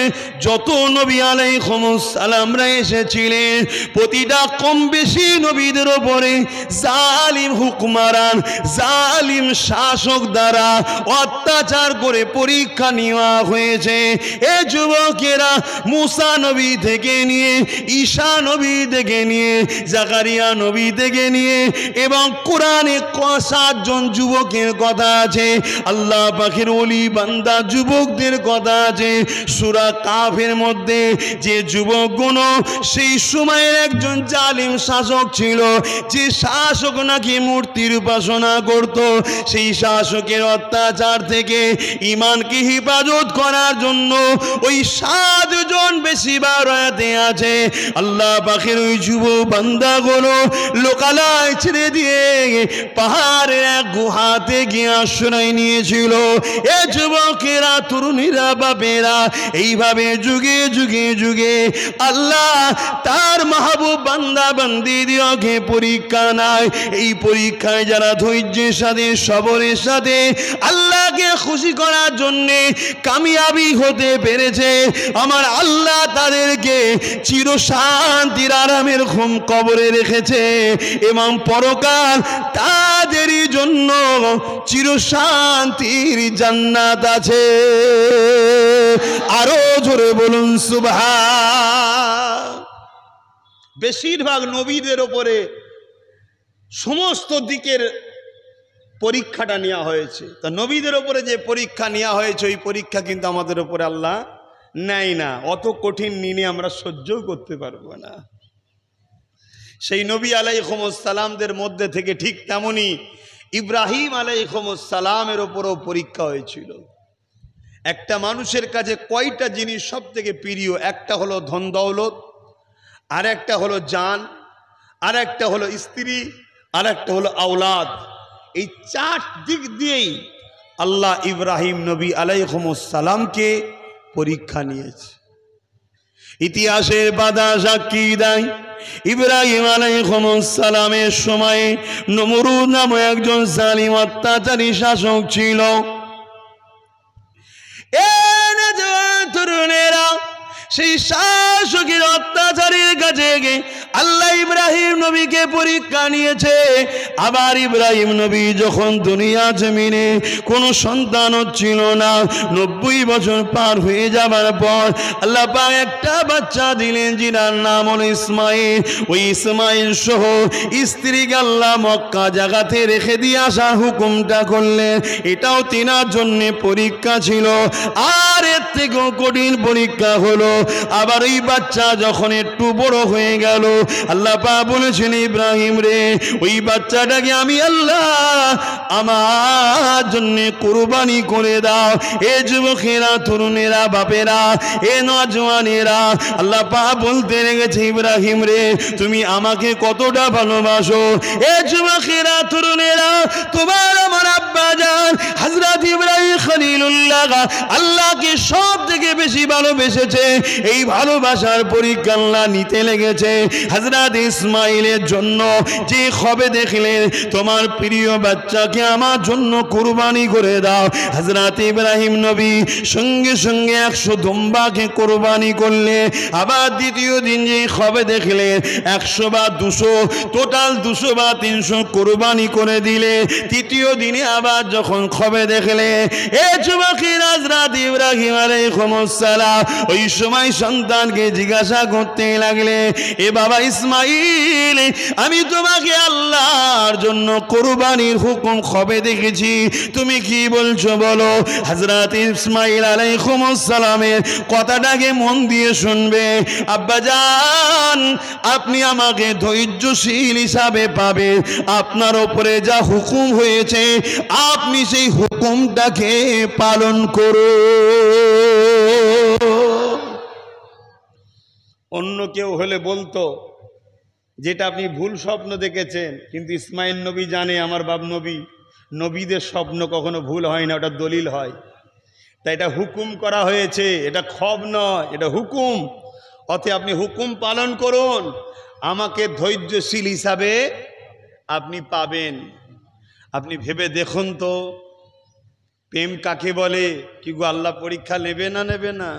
যত নবী আলাইহিস সালামরা এসেছিলেন, প্রতিটা কম বেশি নবীদের ওপরে জালিম হুকুমারান, জালিম শাসক দ্বারা অত্যাচার করে পরীক্ষা নেওয়া হয়েছে। এ যুবকেরা, মুসা নবী থেকে নিয়ে, ঈসা নবী থেকে নিয়ে, জাকারিয়া নবী থেকে নিয়ে, এবং কোরআনে 7 জন যুবকের কথা আছে, আল্লাহ পাকের ওলি বান্দা যুবকদের কথা আছে। সূরা কাফের মধ্যে যে যুবকগুলো সেই সময়ের একজন জালিম শাসক ছিল, যে শাসক নাকি মূর্তির উপাসনা করত, সেই শাসকের অত্যাচার থেকে ঈমানকে হেফাজত করার জন্য ওই 7 জন বেশি বারাতে আছে। আল্লাহ পাকের ওই যুবক বান্দাগুলো লোকালয় ছেড়ে দিয়ে পাহাড়ের এক গুহাতে গিয়ে আশ্রয় নিয়েছিল। এ যুবকেরা, তরুণীরা, বাপেরা, এইভাবে যুগে যুগে যুগে আল্লাহ তার মাহবুব বান্দা বান্দীদেরকে পরীক্ষা নেয়। এই পরীক্ষায় যারা ধৈর্যের সাথে, সবরের সাথে আল্লাহকে খুশি করার জন্যে কামিয়াবি হতে পেরেছে, আমার আল্লাহ তাদেরকে চিরশান্তির আরামের ঘুম কবরে রেখেছে এবং পরকাল তাদেরই জন্য চিরশান্তির জান্নাত আছে। আরো জোরে বলুন সুবহান। বেশিরভাগ নবীদের ওপরে সমস্ত দিকের পরীক্ষাটা নেওয়া হয়েছে। তা নবীদের ওপরে যে পরীক্ষা নেওয়া হয়েছে, ওই পরীক্ষা কিন্তু আমাদের ওপরে আল্লাহ নেয় না। অত কঠিন নিয়ে আমরা সহ্যও করতে পারবো না। সেই নবী আলাইহিস সালামদের মধ্যে থেকে ঠিক তেমনি ইব্রাহিম আলাইহিস সালামের ওপরও পরীক্ষা হয়েছিল। একটা মানুষের কাছে কয়টা জিনিস সব থেকে প্রিয়? একটা হলো ধন দৌলত, আর একটা হলো জান, আর একটা হলো স্ত্রী, আর একটা হলো আওলাদ। এই 4 দিক দিয়েই আল্লাহ ইব্রাহিম নবী আলাইহিস সালামকে পরীক্ষা নিয়েছে। ইতিহাসের বাদা সাক্ষী দেয়, ইব্রাহিম আলাইহিস সালামের সময়ে নমরুদ নামে একজন জালিম অত্যাচারী শাসক ছিল। তরুণেরা, সেই শাসকের অত্যাচারের কাছে আল্লাহ ইব্রাহিম নবীকে পরীক্ষা নিয়েছে। আবার ইব্রাহিম নবী যখন দুনিয়া জমিনে কোনো সন্তান হচ্ছিল না, 90 বছর পার হয়ে যাবার পর আল্লাহ পাক একটা বাচ্চা দিলেন, যার নাম হলো ইসমাইল। ওই ইসমাইল সহ স্ত্রীকে আল্লাহ মক্কা জায়গাতে রেখে দিয়ে আসার হুকুমটা করলেন। এটাও তিনার জন্য পরীক্ষা ছিল। আর এর থেকেও কঠিন পরীক্ষা হলো, আবার ওই বাচ্চা যখন একটু বড় হয়ে গেল, আল্লাহ পাক বলেছেন, ইব্রাহিম রে, ওই বাচ্চাটাকে আমি আল্লাহ আমার জন্য কুরবানি করে দাও। এ যুবকেরা, তরুণেরা, বাপেরা, এ নওজওয়ানেরা, আল্লাহ পাক বলতে রেখেছে, ইব্রাহিম রে, তুমি আমাকে কতটা ভালোবাসো। এ যুবকেরা, তরুণেরা, তোমার আমার আব্বা জান হযরত ইব্রাহিম খলিলুল্লাহ আল্লাহকে সব থেকে বেশি ভালোবেসেছে। এই ভালোবাসার পরীক্ষা আল্লাহ নিতে লেগেছে হযরত ইসমাইলের জন্য। যে খবে দেখলেন, তোমার প্রিয় বাচ্চাকে আমার জন্য কুরবানি করে দাও। হযরত ইব্রাহিম নবী সঙ্গে সঙ্গে 100 দুম্বাকে কুরবানি করলে। আবার দ্বিতীয় দিন যে খবে দেখলেন, 100 বা 200, টোটাল 200 বা 300 কুরবানি করে দিলে। তৃতীয় দিনে আবার যখন খবে দেখলে, এ যুবকের হযরত ইব্রাহিম আলাইহিস সালাম ওই সময় সন্তানকে জিজ্ঞাসা করতে লাগলে, এ বাবা ইসমাইল, আমি তোমাকে আল্লাহর জন্য কোরবানির হুকুম কবে দেখেছি? তুমি কি বলছো বলো? হযরত ইসমাইল আলাইহিস সালামের কথাটাকে মন দিয়ে শুনবে। আব্বাজান, আপনি আমাকে ধৈর্যশীল হিসাবে পাবে। আপনার উপরে যা হুকুম হয়েছে আপনি সেই হুকুমটাকে পালন করুন। অন্য কেউ হলে বলতো যেটা আপনি ভুল স্বপ্ন দেখেছেন, কিন্তু ইসমাইল নবী জানে আমার বাপ নবী, নবীদের স্বপ্ন কখনো ভুল হয় না, ওটা দলিল হয়। তাই এটা হুকুম করা হয়েছে, এটা খব নয়, এটা হুকুম। অতএব আপনি হুকুম পালন করুন, আমাকে ধৈর্যশীল হিসাবে আপনি পাবেন। আপনি ভেবে দেখুন তো, প্রেম কাকে বলে? কি গো, আল্লাহ পরীক্ষা নেবে না নেবে না?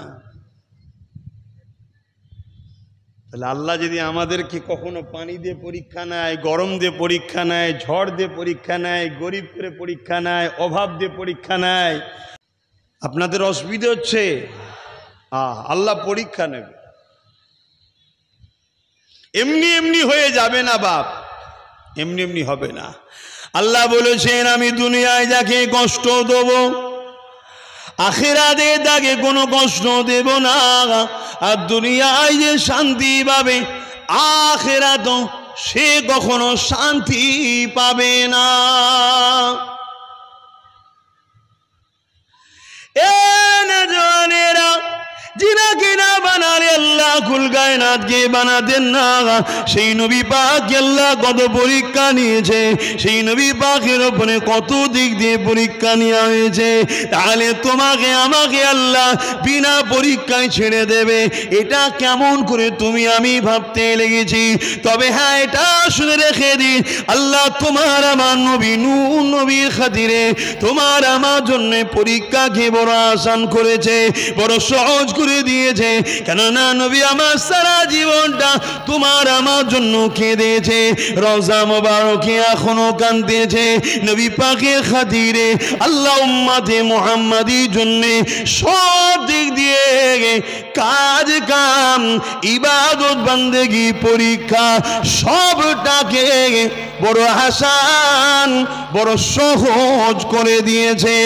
তাহলে আল্লাহ যদি আমাদেরকে কখনো পানি দিয়ে পরীক্ষা নেয়, গরম দিয়ে পরীক্ষা নেয়, ঝড় দিয়ে পরীক্ষা নেয়, গরিব করে পরীক্ষা নেয়, অভাব দিয়ে পরীক্ষা নেয়, আপনাদের অসুবিধা হচ্ছে, আল্লাহ পরীক্ষা নেবে। এমনি এমনি হয়ে যাবে না বাপ, এমনি এমনি হবে না। আল্লাহ বলেছেন আমি দুনিয়ায় যাকে কষ্ট দেব, আখিরাতে তাকে কোনো কষ্ট দেব না। আর দুনিয়ায় যে শান্তি পাবে, আখিরাত সে কখনো শান্তি পাবে না। এ নওজওয়ানেরা, जिनके ना बनाले अल्लाह कुल कायनात के बनातेन ना, সেই নবী পাক আল্লাহ কত পরীক্ষা নিয়েছে, সেই নবী পাকের উপরে কত দিক দিয়ে পরীক্ষা নেওয়া হয়েছে। তাহলে তোমাকে আমাকে আল্লাহ বিনা পরীক্ষায় ছেড়ে দেবে, এটা কেমন করে তুমি আমি ভাবতে লেগেছি। তবে হ্যাঁ, এটা শুনে রেখে দিন, আল্লাহ তোমার আমার নবী নূহ নবীর খাতিরে তোমার আমার জন্য পরীক্ষাকে বড় আসান করেছে, বড় সহজ করে দিয়েছে। কেননা নবী আমার সারা জীবনটা তোমার আমার জন্য কেঁদেছে, রওজা মোবারকে এখনো কাঁদতেছে নবী পাকের খাতিরে। আল্লাহ উম্মতে মুহাম্মাদির জন্য সব দিক দিয়ে কাজ কাম ইবাদত বান্দেগি পরীক্ষা সবটাকে বড় আসান বড় সহজ করে দিয়েছে।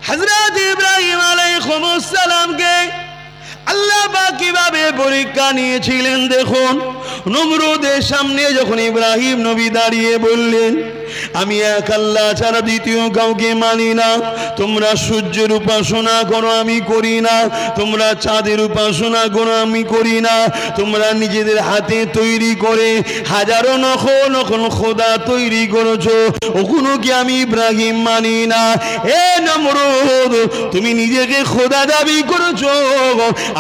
হযরত ইব্রাহিম আলাইহিস সালামকে আল্লাহ পাক কিভাবে পরীক্ষা নিয়েছিলেন দেখুন। নমরুদের সামনে যখন ইব্রাহিম নবী দাঁড়িয়ে বললেন আমি এক আল্লাহ ছাড়া দ্বিতীয় কাউকে মানি না, তোমরা সূর্যের উপাসনা করো আমি করি না, তোমরা চাঁদের উপাসনা করো আমি করি না, তোমরা নিজেদের হাতে তৈরি করে হাজারো নকল নকল খোদা তৈরি করেছো, ওগুলো কি আমি ইব্রাহিম মানি না। এ নমরুদ, তুমি নিজেকে খোদা দাবি করেছো,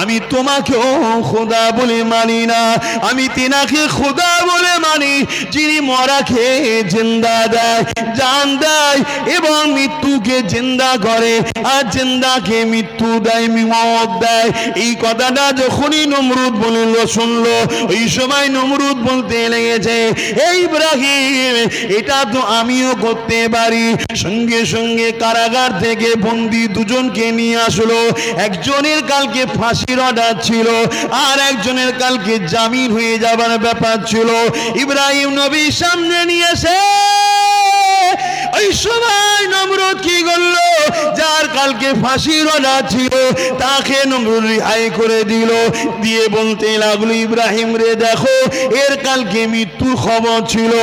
আমি তোমাকেও খোদা বলে মানি না। আমি তিনাকে খোদা বলে মানি যিনি মরাকে জিন্দা দেয়, জান দেয় এবং মৃত্যুকে জিন্দা করে, আর জিন্দাকে মৃত্যু দেয়, মওত দেয়। এই কথাটা যখনই নমরুদ বলল শুনলো, ওই সময় নমরুদ বলতে লেগেছে এই ইব্রাহিম, এটা তো আমিও করতে পারি। সঙ্গে সঙ্গে কারাগার থেকে বন্দী দুজনকে নিয়ে আসলো। একজনের কালকে ফাঁসির অর্ডার ছিল, আর একজনের কালকে জামিন হয়ে যাবার ব্যাপার ছিল। ইব্রাহিম নবীর সামনে নিয়ে এসে ওই সময় নমরুদ কি করলো, যার কালকে ফাঁসির অর্ডার ছিল তাকে নমরুদ রিহাই করে দিল, দিয়ে বলতে লাগলো ইব্রাহিম রে দেখো, এর কালকে মৃত্যুর খবর ছিল,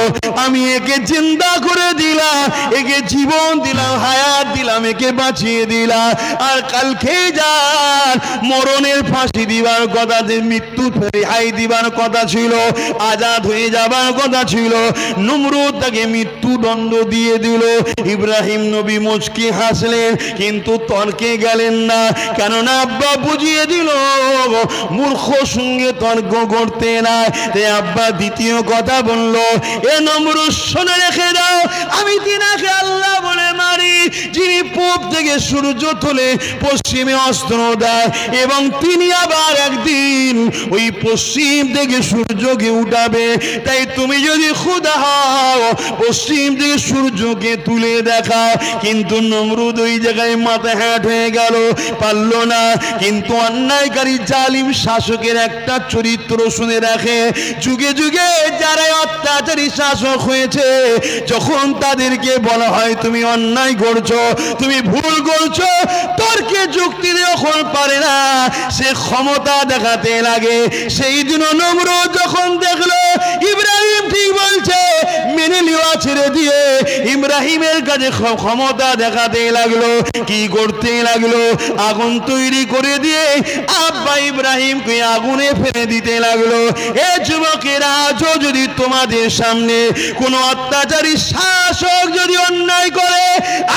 আমি একে জিন্দা করে দিলাম, একে জীবন দিলাম, হায়াত দিলাম, একে বাঁচিয়ে দিলাম। আর কালকে যার মরণের ফাঁসি দিবার কথা, যে মৃত্যু রেহাই দিবার কথা ছিল, আজাদ হয়ে যাবার কথা ছিল, নমরুদ তাকে মৃত্যুদণ্ড দিয়ে দিল। ইব্রাহিম নবী মুচকি হাসলেন, কিন্তু তর্কে গেলেন না, কেননা আব্বা বুঝিয়ে দিল মূর্খ সঙ্গে তর্ক করতে না। তাই আব্বা দ্বিতীয় কথা বলল, এ নমরুদ শুনে রেখে দাও, আমি তিনাকে আল্লাহ বলে মানি, যিনি পূব থেকে সূর্য তোলে পশ্চিমে অস্ত দেয় এবং তিনি আবার একদিন ওই পশ্চিম থেকে সূর্যকে উঠাবে। তাই তুমি যদি খোদা হও পশ্চিম থেকে সূর্যকে তুলে দেখাও। কিন্তু নমরুদ ওই জায়গায় মাথা হ্যাট হয়ে গেল, পারল না। কিন্তু অন্যায়কারী জালিম শাসকের একটা চরিত্র শুনে রাখে, যুগে যুগে যারা অত্যাচারী শাসক হয়েছে যখন তাদেরকে বলা হয় তুমি অন্যায় করছো, তুমি ভুল করছো, তর্কে যুক্তি যখন পারে না সে ক্ষমতা দেখাতে লাগে। সেই দিন নমরুদ যখন দেখলো ইব্রাহিম ঠিক বলছে, মেনে নেওয়া ছেড়ে দিয়ে ইব্রাহিমের কাছে ক্ষমতা দেখাতে লাগলো। কি করতে লাগলো? আগুন তৈরি করে দিয়ে আব্বা ইব্রাহিমকে আগুনে ফেলে দিতে লাগলো। এ যুবকেরা, আজও যদি তোমাদের সামনে কোনো অত্যাচারী শাসক যদি অন্যায় করে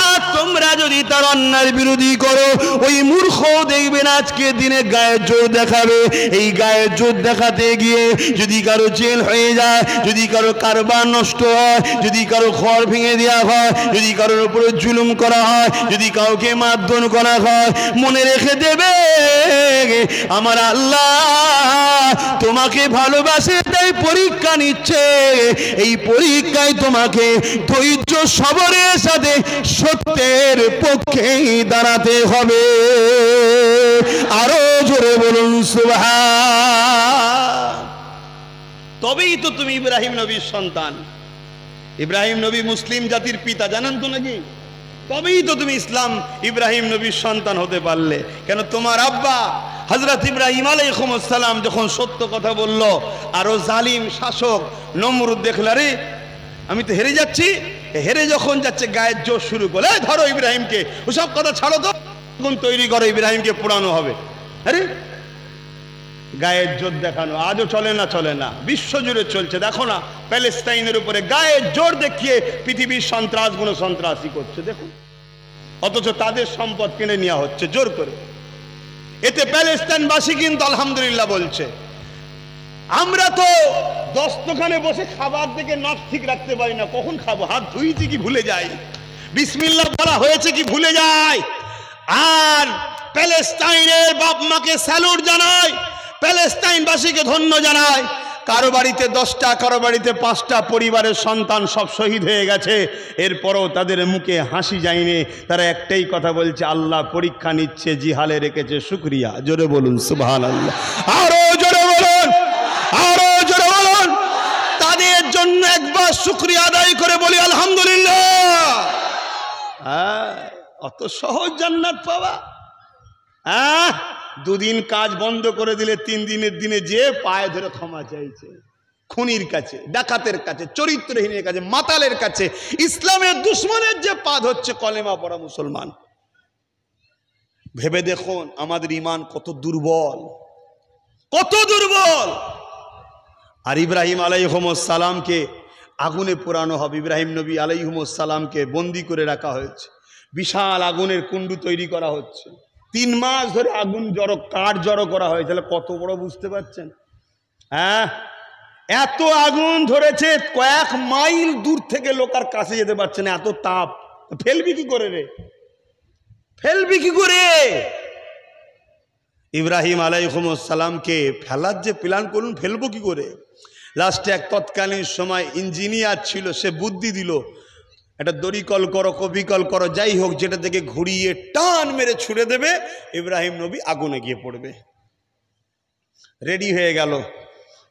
আর তোমরা যদি তার অন্যায়ের বিরোধী করো, ওই মূর্খ দেখবেন আজকে দিনে গায়ের জোর দেখাবে। এই গায়ের জোর দেখাতে গিয়ে যদি কারো জেল হয়ে যায়, যদি কারো কারবার নষ্ট হয়, যদি কারো ঘর ভেঙে দেওয়া হয়, যদি কারোর উপরে জুলুম করা হয়, যদি কাউকে মারধর করা হয়, মনে রেখে দেবে আমার আল্লাহ তোমাকে ভালোবাসে, তাই পরীক্ষা নিচ্ছে। এই পরীক্ষায় তোমাকে ধৈর্য সবরের সাথে সত্যের পক্ষে দাঁড়াতে হবে। আরো জোরে বলুন সুবহান। তবেই তো তুমি ইব্রাহিম নবীর সন্তান। ইব্রাহিম নবী মুসলিম জাতির পিতা, জানেন তো নাকি? তবেই তো তুমি ইসলাম ইব্রাহিম নবীর সন্তান হতে পারলে। কেন? তোমার আব্বা হযরত ইব্রাহিম আলাইহিস সালাম যখন সত্য কথা বলল, আরো জালিম শাসক নমরুদ দেখল, রে আমি তো হেরে যাচ্ছি। হেরে যখন যাচ্ছে গায়ের জোর শুরু করে, ধরো ইব্রাহিমকে, ওসব কথা ছাড়ো তো, আগুন তৈরি করো, ইব্রাহিমকে পোড়ানো হবে। আরে গায়ের জোর দেখানো আজও চলে না? চলে না, বিশ্বজুড়ে চলছে। দেখো না প্যালেস্টাইনের উপরে গায়ের জোর দেখিয়ে পৃথিবীর সন্ত্রাসগুলো সন্ত্রাসী করছে, দেখুন। অথচ তাদের সম্পদ কিনে নেওয়া হচ্ছে জোর করে। এতে প্যালেস্টাইনবাসী কিন্তু আলহামদুলিল্লাহ বলছে। আমরা তো দস্তখানে বসে খাবার থেকে নাক ঠিক রাখতে পারি না, কখন খাবো, হাত ধুইছি কি ভুলে যাই, বিসমিল্লাহ বলা হয়েছে কি ভুলে যায়। আর প্যালেস্টাইনের বাপ মাকে স্যালুট জানায়, প্যালেস্টাইনবাসীকে ধন্য জানায়। কারো বাড়িতে 10টা, কারো বাড়িতে 5টা পরিবারের সন্তান সব শহীদ হয়ে গেছে, এরপরও তাদের মুখে হাসি যায়নি। তারা একটাই কথা বলছে, আল্লাহ পরীক্ষা নিচ্ছে, জিহালে রেখেছে শুকরিয়া। জোরে বলুন সুবহানাল্লাহ। আরো জোরে বলুন, আরো জোরে বলুন। তাদের জন্য একবার শুকরিয়া আদায় করে বলি আলহামদুলিল্লাহ। অত সহজ জান্নাত পাওয়া? দুদিন কাজ বন্ধ করে দিলে 3 দিনের দিনে যে পায়ে ধরে ক্ষমা চাইছে, খুনির কাছে, ডাকাতের কাছে, চরিত্রহীনের কাছে, মাতালের কাছে, ইসলামের দুশ্মনের যে পাদ হচ্ছে কলেমা পড়া মুসলমান। ভেবে দেখুন আমাদের ঈমান কত দুর্বল, কত দুর্বল। আর ইব্রাহিম আলাইহিস সালামকে আগুনে পোড়ানো হবে। ইব্রাহিম নবী আলাইহিস সালামকে বন্দি করে রাখা হয়েছে, বিশাল আগুনের কুণ্ডু তৈরি করা হচ্ছে। 3 মাস ধরে আগুন জড়ো, কাঠ জড়ো করা হয়। তাহলে কত বড় বুঝতে পারছেন? এত আগুন ধরেছে, কয়েক মাইল দূর থেকে লোক আর কাছে যেতে পারছে না, এত তাপ। ফেলবি কি করে রে, ফেলবি কি করে? ইব্রাহিম আলাইহিস সালামকে ফেলার যে প্ল্যান করুন, ফেলবো কি করে? লাস্টে এক তৎকালীন সময় ইঞ্জিনিয়ার ছিল, সে বুদ্ধি দিল, একটা দড়ি কল করো, কবি কল করো, যাই হোক, যেটা থেকে ঘুরিয়ে টান মেরে ছুড়ে দেবে, ইব্রাহিম নবী আগুনে গিয়ে পড়বে। রেডি হয়ে গেল।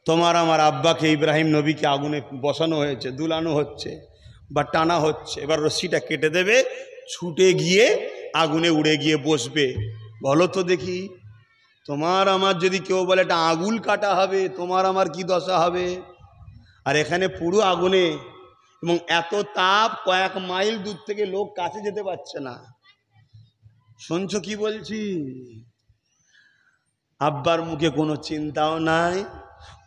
তোমার আমার আব্বাকে, ইব্রাহিম নবীকে আগুনে বসানো হয়েছে, দুলানো হচ্ছে বা টানা হচ্ছে। এবার রশ্মিটা কেটে দেবে, ছুটে গিয়ে আগুনে উড়ে গিয়ে বসবে। বলো তো দেখি, তোমার আমার যদি কেউ বলে এটা আগুল কাটা হবে, তোমার আমার কি দশা হবে? আর এখানে পুরো আগুনে, এবং এত তাপ, কয়েক মাইল দূর থেকে লোক কাছে যেতে পারছে না। শুনছো কি বলছি? আব্বার মুখে কোনো চিন্তাও নাই,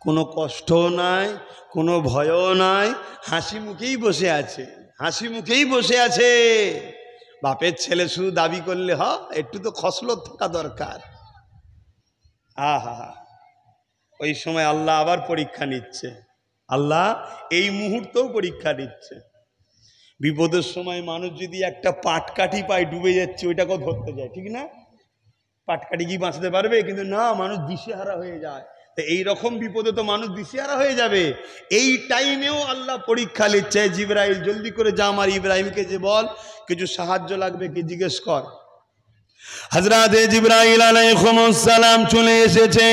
কোনো কষ্টও নাই, কোনো ভয়ও নাই, হাসি মুখেই বসে আছে, হাসি মুখেই বসে আছে। বাপের ছেলে শুধু দাবি করলে একটু তো খসলত থাকা দরকার। আহা, ওই সময় আল্লাহ আবার পরীক্ষা নিচ্ছে। আল্লাহ এই মুহূর্তেও পরীক্ষা নিচ্ছে। বিপদের সময় মানুষ যদি একটা পাটকাঠি পায় ডুবে যাচ্ছে, ওইটাকেও ধরতে যায়, ঠিক না? পাটকাঠি কি বাঁচতে পারবে? কিন্তু না, মানুষ দিশেহারা হয়ে যায়। তো এইরকম বিপদে তো মানুষ দিশেহারা হয়ে যাবে। এই টাইমেও আল্লাহ পরীক্ষা নিচ্ছে, জিবরাইল জলদি করে যা আমার ইব্রাহিমকে যে বল কিছু সাহায্য লাগবে কি জিজ্ঞেস কর। হযরত জিবরাইল আলাইহিস সালাম চলে এসেছে,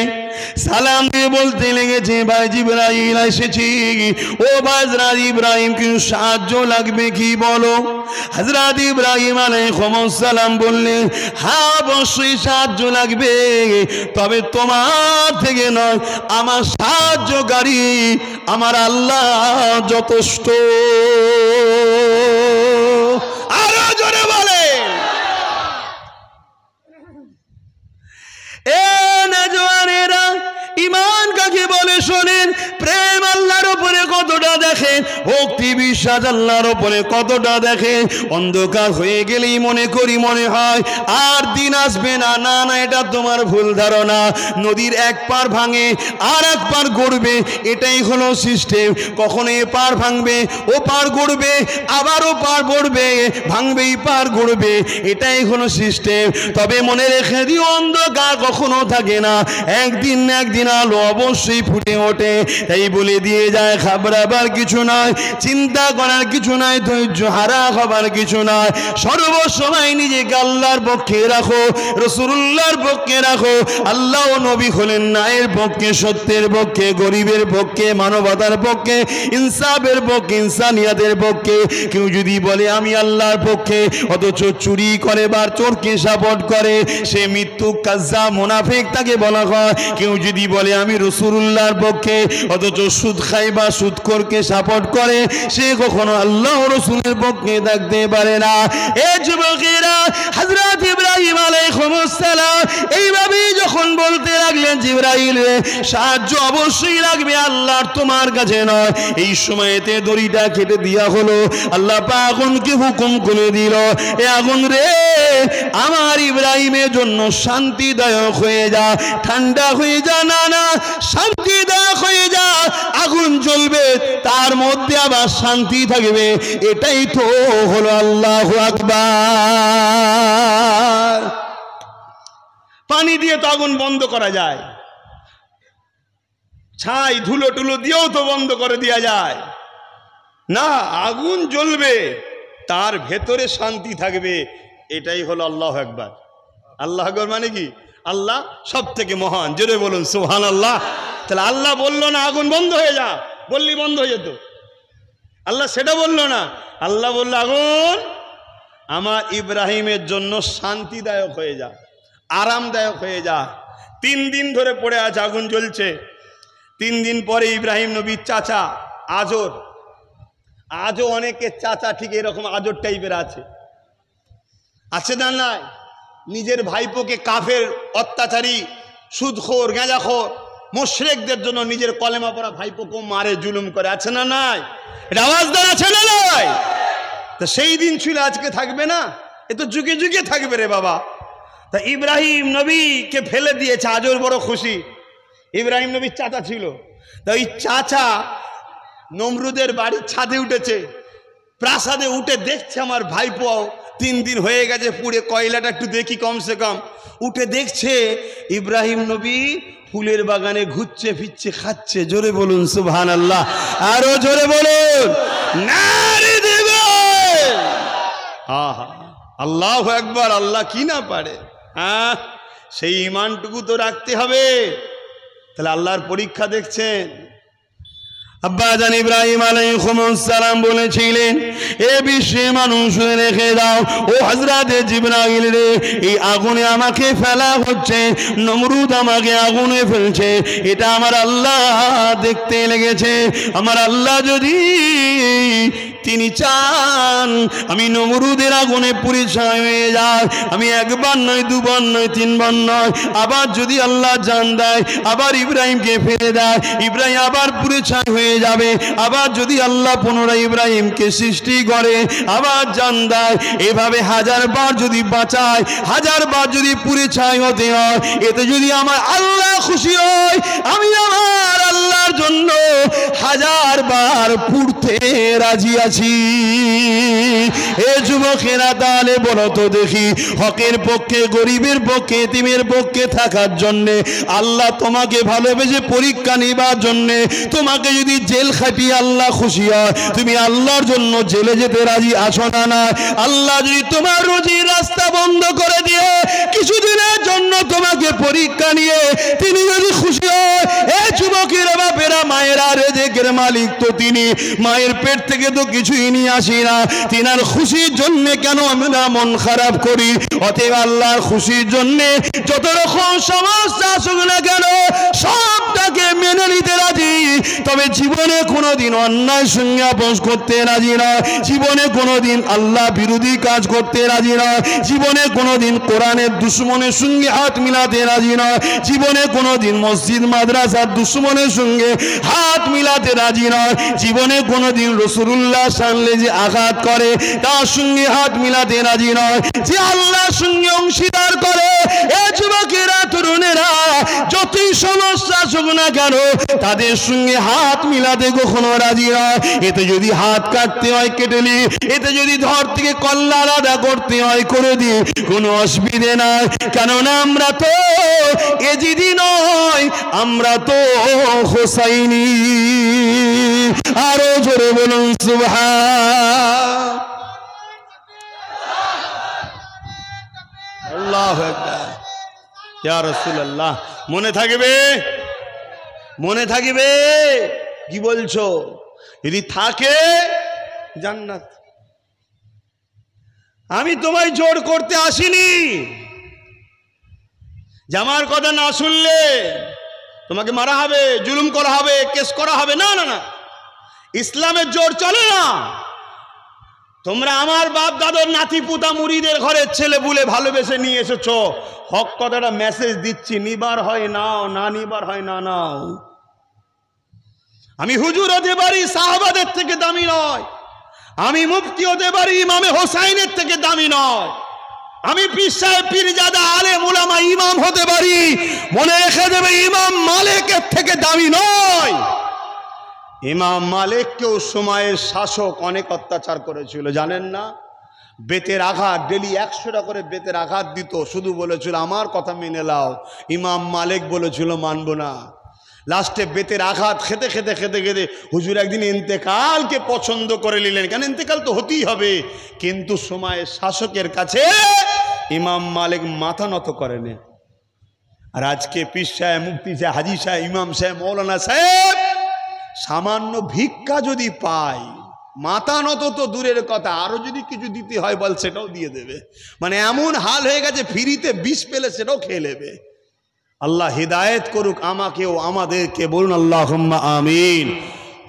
সালাম দিয়ে বলতে লেগেছে, ভাই জিবরাইল এসেছি, ও হযরত ইব্রাহিম কিছু সাহায্য লাগবে কি বলো। হযরত ইব্রাহিম আলাইহিস সালাম বললেন, হ্যাঁ অবশ্যই সাহায্য লাগবে, তবে তোমার থেকে নয়, আমার সাহায্যকারী আমার আল্লাহ যথেষ্ট। আরো জোরে বলে। এ নওজওয়ানেরা, ঈমান কাকে বলে শোনেন। প্রেম আল্লাহর উপরে কতটা দেখেন, ভক্তি বিশ্বাস আল্লাহর উপরে কতটা দেখেন। অন্ধকার হয়ে গেলেই মনে করি মনে হয় আর দিন আসবে না। না না, এটা তোমার ভুল ধারণা। নদীর এক পার ভাঙে আর এক পার গড়বে, এটাই হলো সিস্টেম। কখনো এ পার ভাঙবে, ও পার গড়বে, আবার ও পার গড়বে, ভাঙবেই পার গড়বে, এটাই হলো সিস্টেম। তবে মনে রেখে দিও, অন্ধকার কখনো থাকে না, একদিন না একদিন আলো অবশ্যই ফুটে ওঠে। তাই বলে দিয়ে যায়, ঘাবড়াবার কিছু নয়, চিন্তা করার কিছু নয়, ধৈর্য হারা হবার কিছু নয়। সর্বসময় নিজেকে আল্লাহর পক্ষে রাখো, রাসূলুল্লাহর পক্ষে রাখো। আল্লাহ ও নবী হলেন ন্যায়ের পক্ষে, সত্যের পক্ষে, গরিবের পক্ষে, মানবতার পক্ষে, ইনসাফের পক্ষে, ইনসানিয়াতের পক্ষে। কেউ যদি বলে আমি আল্লাহর পক্ষে, অথচ চুরি করে বা চোরকে সাপোর্ট করে, সে মিথ্যুক কাজ্জাব মুনাফিক, তাকে বলা হয়। কেউ যদি বলে আমি রাসূলুল্লাহর পক্ষে, অথচ সুদ খায় বা সুদখোরকে সাপোর্ট করে, সে কখনো আল্লাহ রাসূলের পক্ষে থাকতে পারে না। এ যুবকেরা, হযরত ইব্রাহিম আলাইহিস সালাম এইভাবেই যখন বলতে লাগলেন, জিবরাইল সাহায্য অবশ্যই লাগবে আল্লাহর, তোমার কাছে নয়। এই সময়তে দড়িটা কেটে দেওয়া হলো। আল্লাহ পাক আগুনকে হুকুম করে দিল, এ আগুন রে, আমার ইব্রাহিমের জন্য শান্তিদায়ক হয়ে যা, ঠান্ডা হয়ে যা। না না, শান্তিদায়ক হয়ে যা। আগুন জ্বলবে, তার মধ্যে আবার শান্তি থাকবে, এটাই তো হলো আল্লাহু আকবার। পানি দিয়ে তো আগুন বন্ধ করা যায়, ছাই ধুলো টুলো দিয়েও তো বন্ধ করে দেওয়া যায় না। আগুন জ্বলবে, তার ভেতরে শান্তি থাকবে, এটাই হলো আল্লাহু আকবার। আল্লাহু আকবার মানে কি? আল্লাহ সব থেকে মহান। জোরে বলুন সুবহানাল্লাহ। তাহলে আল্লাহ বললো না আগুন বন্ধ হয়ে যা, বললি বন্ধ হয়ে যেত। আল্লাহ সেটা বললো না। আল্লাহ বললো আগুন আমার ইব্রাহিমের জন্য শান্তিদায়ক হয়ে যা, আরামদায়ক হয়ে যা। 3 দিন ধরে পড়ে আছে, আগুন জ্বলছে। 3 দিন পরে ইব্রাহিম নবীর চাচা আজর, আজও অনেকের চাচা ঠিক এরকম আজর টাইপের আছে, আছে না নাই? নিজের ভাইপোকে কাফের, অত্যাচারী, সুদখোর, গাঁজাখোর, মুশরিকদের জন্য নিজের কলেমা পড়া ভাইপোকে মারে, জুলুম করে, আছে না নাই? এটা আওয়াজদার আছে না নাই? তা সেই দিন ছিল, আজকে থাকবে না? এ তো যুগে যুগে থাকবে রে বাবা। তা ইব্রাহিম নবীকে ফেলে দিয়েছে, আজর বড় খুশি। ইব্রাহিম নবীর চাচা ছিল, তা ওই চাচা নমরুদের বাড়ির ছাদে উঠেছে, প্রাসাদে উঠে দেখছে আমার ভাইপো 3 দিন হয়ে গেছে পুড়ে, কয়লাটা একটু দেখি কমসে কম। উঠে দেখছে ইব্রাহিম নবী ফুলের বাগানে ঘুরছে ফিরছে, খাচ্ছে। জোরে বলুন সুবহানাল্লাহ। আরো জোরে বলুন নারে দিবেন। আহা, আল্লাহু আকবার। আল্লাহ কি না পারে? হ্যাঁ, সেই ঈমানটুকু তো রাখতে হবে। তাহলে আল্লাহর পরীক্ষা দেখছেন। আব্বাজান ইব্রাহিম আলাইহিস সালাম বলেছিলেন, এ বিশ্বে মানুষ রেখে দাও, ও হযরত জিবরাইল রে, এই আগুনে আমাকে ফেলা হচ্ছে, নমরুদ আমাকে আগুনে ফেলছে, এটা আমার আল্লাহ দেখতে লেগেছে। আমার আল্লাহ যদি তিনি চান আমি নমরুদের আগুনে পুড়ে ছাই হয়ে যায়, আমি একবার নয়, দুবার নয়, 3 বার নয়, আবার যদি আল্লাহ জান দেয়, আবার ইব্রাহিমকে ফেলে দেয়, ইব্রাহিম আবার পুড়ে ছাই হয়ে যাবে। আবার যদি আল্লাহ পুনরায় ইব্রাহিমকে সৃষ্টি করে, আবার জান দেয়, এভাবে 1000 বার যদি বাঁচায়, 1000 বার যদি পুড়ে ছাই হতে হয়, এতে যদি আমার আল্লাহ খুশি হয়, আমি আমার আল্লাহর জন্য 1000 বার পুড়তে রাজি আছি। আছি। এ যুবকেরা তাহলে বলো তো দেখি, হকের পক্ষে, গরিবের পক্ষে, এতিমের পক্ষে থাকার জন্যে আল্লাহ তোমাকে ভালোবেসে পরীক্ষা নেবার জন্যে তোমাকে যদি জেল খাটিয়ে আল্লাহ খুশি হয়, তুমি আল্লাহর জন্য জেলে যেতে রাজি আছো না? না। আল্লাহ যদি তোমার রুজির রাস্তা বন্ধ করে দিয়ে কিছুদিনের জন্য তোমাকে পরীক্ষা নিয়ে তিনি যদি খুশি হয়, এ যুবকেরা, বাপেরা, মায়েরা, রেজেকের মালিক তো তিনি, মায়ের পেট থেকে তো কিছুই নিয়ে আসি না, তিনার খুশির জন্য কেন আমরা মন খারাপ করি? অতএব আল্লাহর খুশির জন্য যত রকম সমস্যা আসুক না কেন সবটাকে মেনে নিতে রাজি, তবে জীবনে কোনোদিন অন্যায় সঙ্গে আপোষ করতে রাজি নয়, জীবনে কোনোদিন আল্লাহ বিরোধী কাজ করতে রাজি নয়, জীবনে কোনোদিন কোরআনের দুশ্মনের সঙ্গে হাত মিলাতে রাজি নয়, জীবনে কোনোদিন মসজিদ মাদ্রাসার দুশ্মনের সঙ্গে হাত মিলাতে রাজি নয়, জীবনে কোনোদিন রাসূলুল্লাহ সামনে যে আঘাত করে তার সঙ্গে হাত মিলাতে রাজি নয়, যে আল্লাহর সঙ্গে অংশীদার করে, এ যুবকেরা, তরুণেরা, যতই সমস্যা আসুক না কেন তাদের সঙ্গে হাত মিলাতে কখনো রাজি নয়। এতে যদি হাত কাটতে হয় কেটে নি, এতে যদি ধর থেকে কল্লা আলাদা করতে হয় করে দি, কোনো অসুবিধে নাই। কেননা আমরা তো এজিদি নয়, আমরা তো হোসাইনি। আরো জোরে বলুন সুবহান আল্লাহু আকবার। ইয়া রাসূলুল্লাহ, মনে থাকবে, মনে থাকবে। কি বলছো? যদি থাকে জান্নাত। আমি তোমায় জোর করতে আসিনি যে আমার কথা না শুনলে তোমাকে মারা হবে, জুলুম করা হবে, কেস করা হবে। না না না, ইসলামের জোর চলে না। তোমরা আমার বাপ দাদার নাতি পুতা মুরিদের ঘরের ছেলে বলে ভালোবেসে নিয়ে এসেছো। হক কথাটা মেসেজ দিচ্ছি, নিবার হয় নাও, না নিবার হয় না নাও। আমি হুজুর হতে পারি, সাহাবাদের থেকে দামি নয়। আমি মুফতি হতে পারি, ইমামে হোসাইনের থেকে দামি নয়। আমি পীর সাহেব, পীরজাদা, আলেম উলামা, ইমাম হতে পারি, মনে রেখে দেবে ইমাম মালিকের থেকে দামি নয়। ইমাম মালিককেও সময়ের শাসক অনেক অত্যাচার করেছিল, জানেন না? বেতের আঘাত, ডেলি 100টা করে বেতের আঘাত দিত, শুধু বলেছিল আমার কথা মেনে নাও। ইমাম মালিক বলেছিল মানব না। লাস্টে বেতের আঘাত খেতে খেতে খেতে খেতে হুজুর একদিন ইন্তেকালকে পছন্দ করে নিলেন। কেন? ইন্তেকাল তো হতেই হবে, কিন্তু সময়ের শাসকের কাছে ইমাম মালিক মাথা নত করেনি। আর আজকে পীর সাহেব, মুফতি সাহেব, হাজি সাহেব, ইমাম সাহেব, মৌলানা সাহেব সামান্য ভিক্ষা যদি পায়, মাথা নত তো দূরের কথা, আরো যদি কিছু দিতে হয় বল সেটাও দিয়ে দেবে। মানে এমন হাল হয়ে গেছে, ফ্রিতে বিষ পেলে সেটাও খেয়ে নেবে। আল্লাহ হিদায়েত করুক আমাকেও আমাদেরকে, বলুন আল্লাহুম্মা আমিন।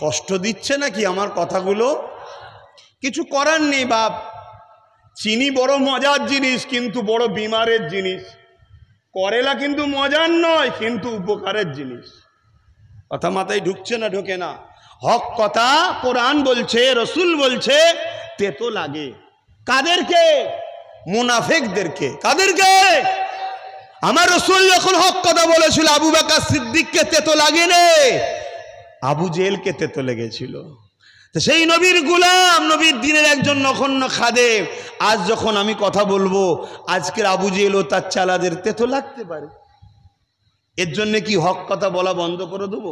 কষ্ট দিচ্ছে নাকি আমার কথাগুলো? কিছু করার নেই বাপ। চিনি বড় মজার জিনিস, কিন্তু বড় বিমারের জিনিস। করেলা কিন্তু মজার নয়, কিন্তু উপকারের জিনিস। কথা মাথায় ঢুকছে না? ঢোকে না। হক কথা কোরআন বলছে, রসুল বলছে, তেতো লাগে। কাদেরকে? মুনাফিকদেরকে। কাদেরকে? আমার রসুল যখন হক কথা বলেছিল আবু বকর সিদ্দিককে তেতো লাগেনি, আবু জেহেলকে তেতো লেগেছিল। তো সেই নবীর গোলাম, নবীর দিনের একজন নগণ্য খাদেম, আজ যখন আমি কথা বলবো, আজকের আবু জেহেল ও তার চালাদের তেতো লাগতে পারে। এর জন্য কি হক কথা বলা বন্ধ করে দেবো?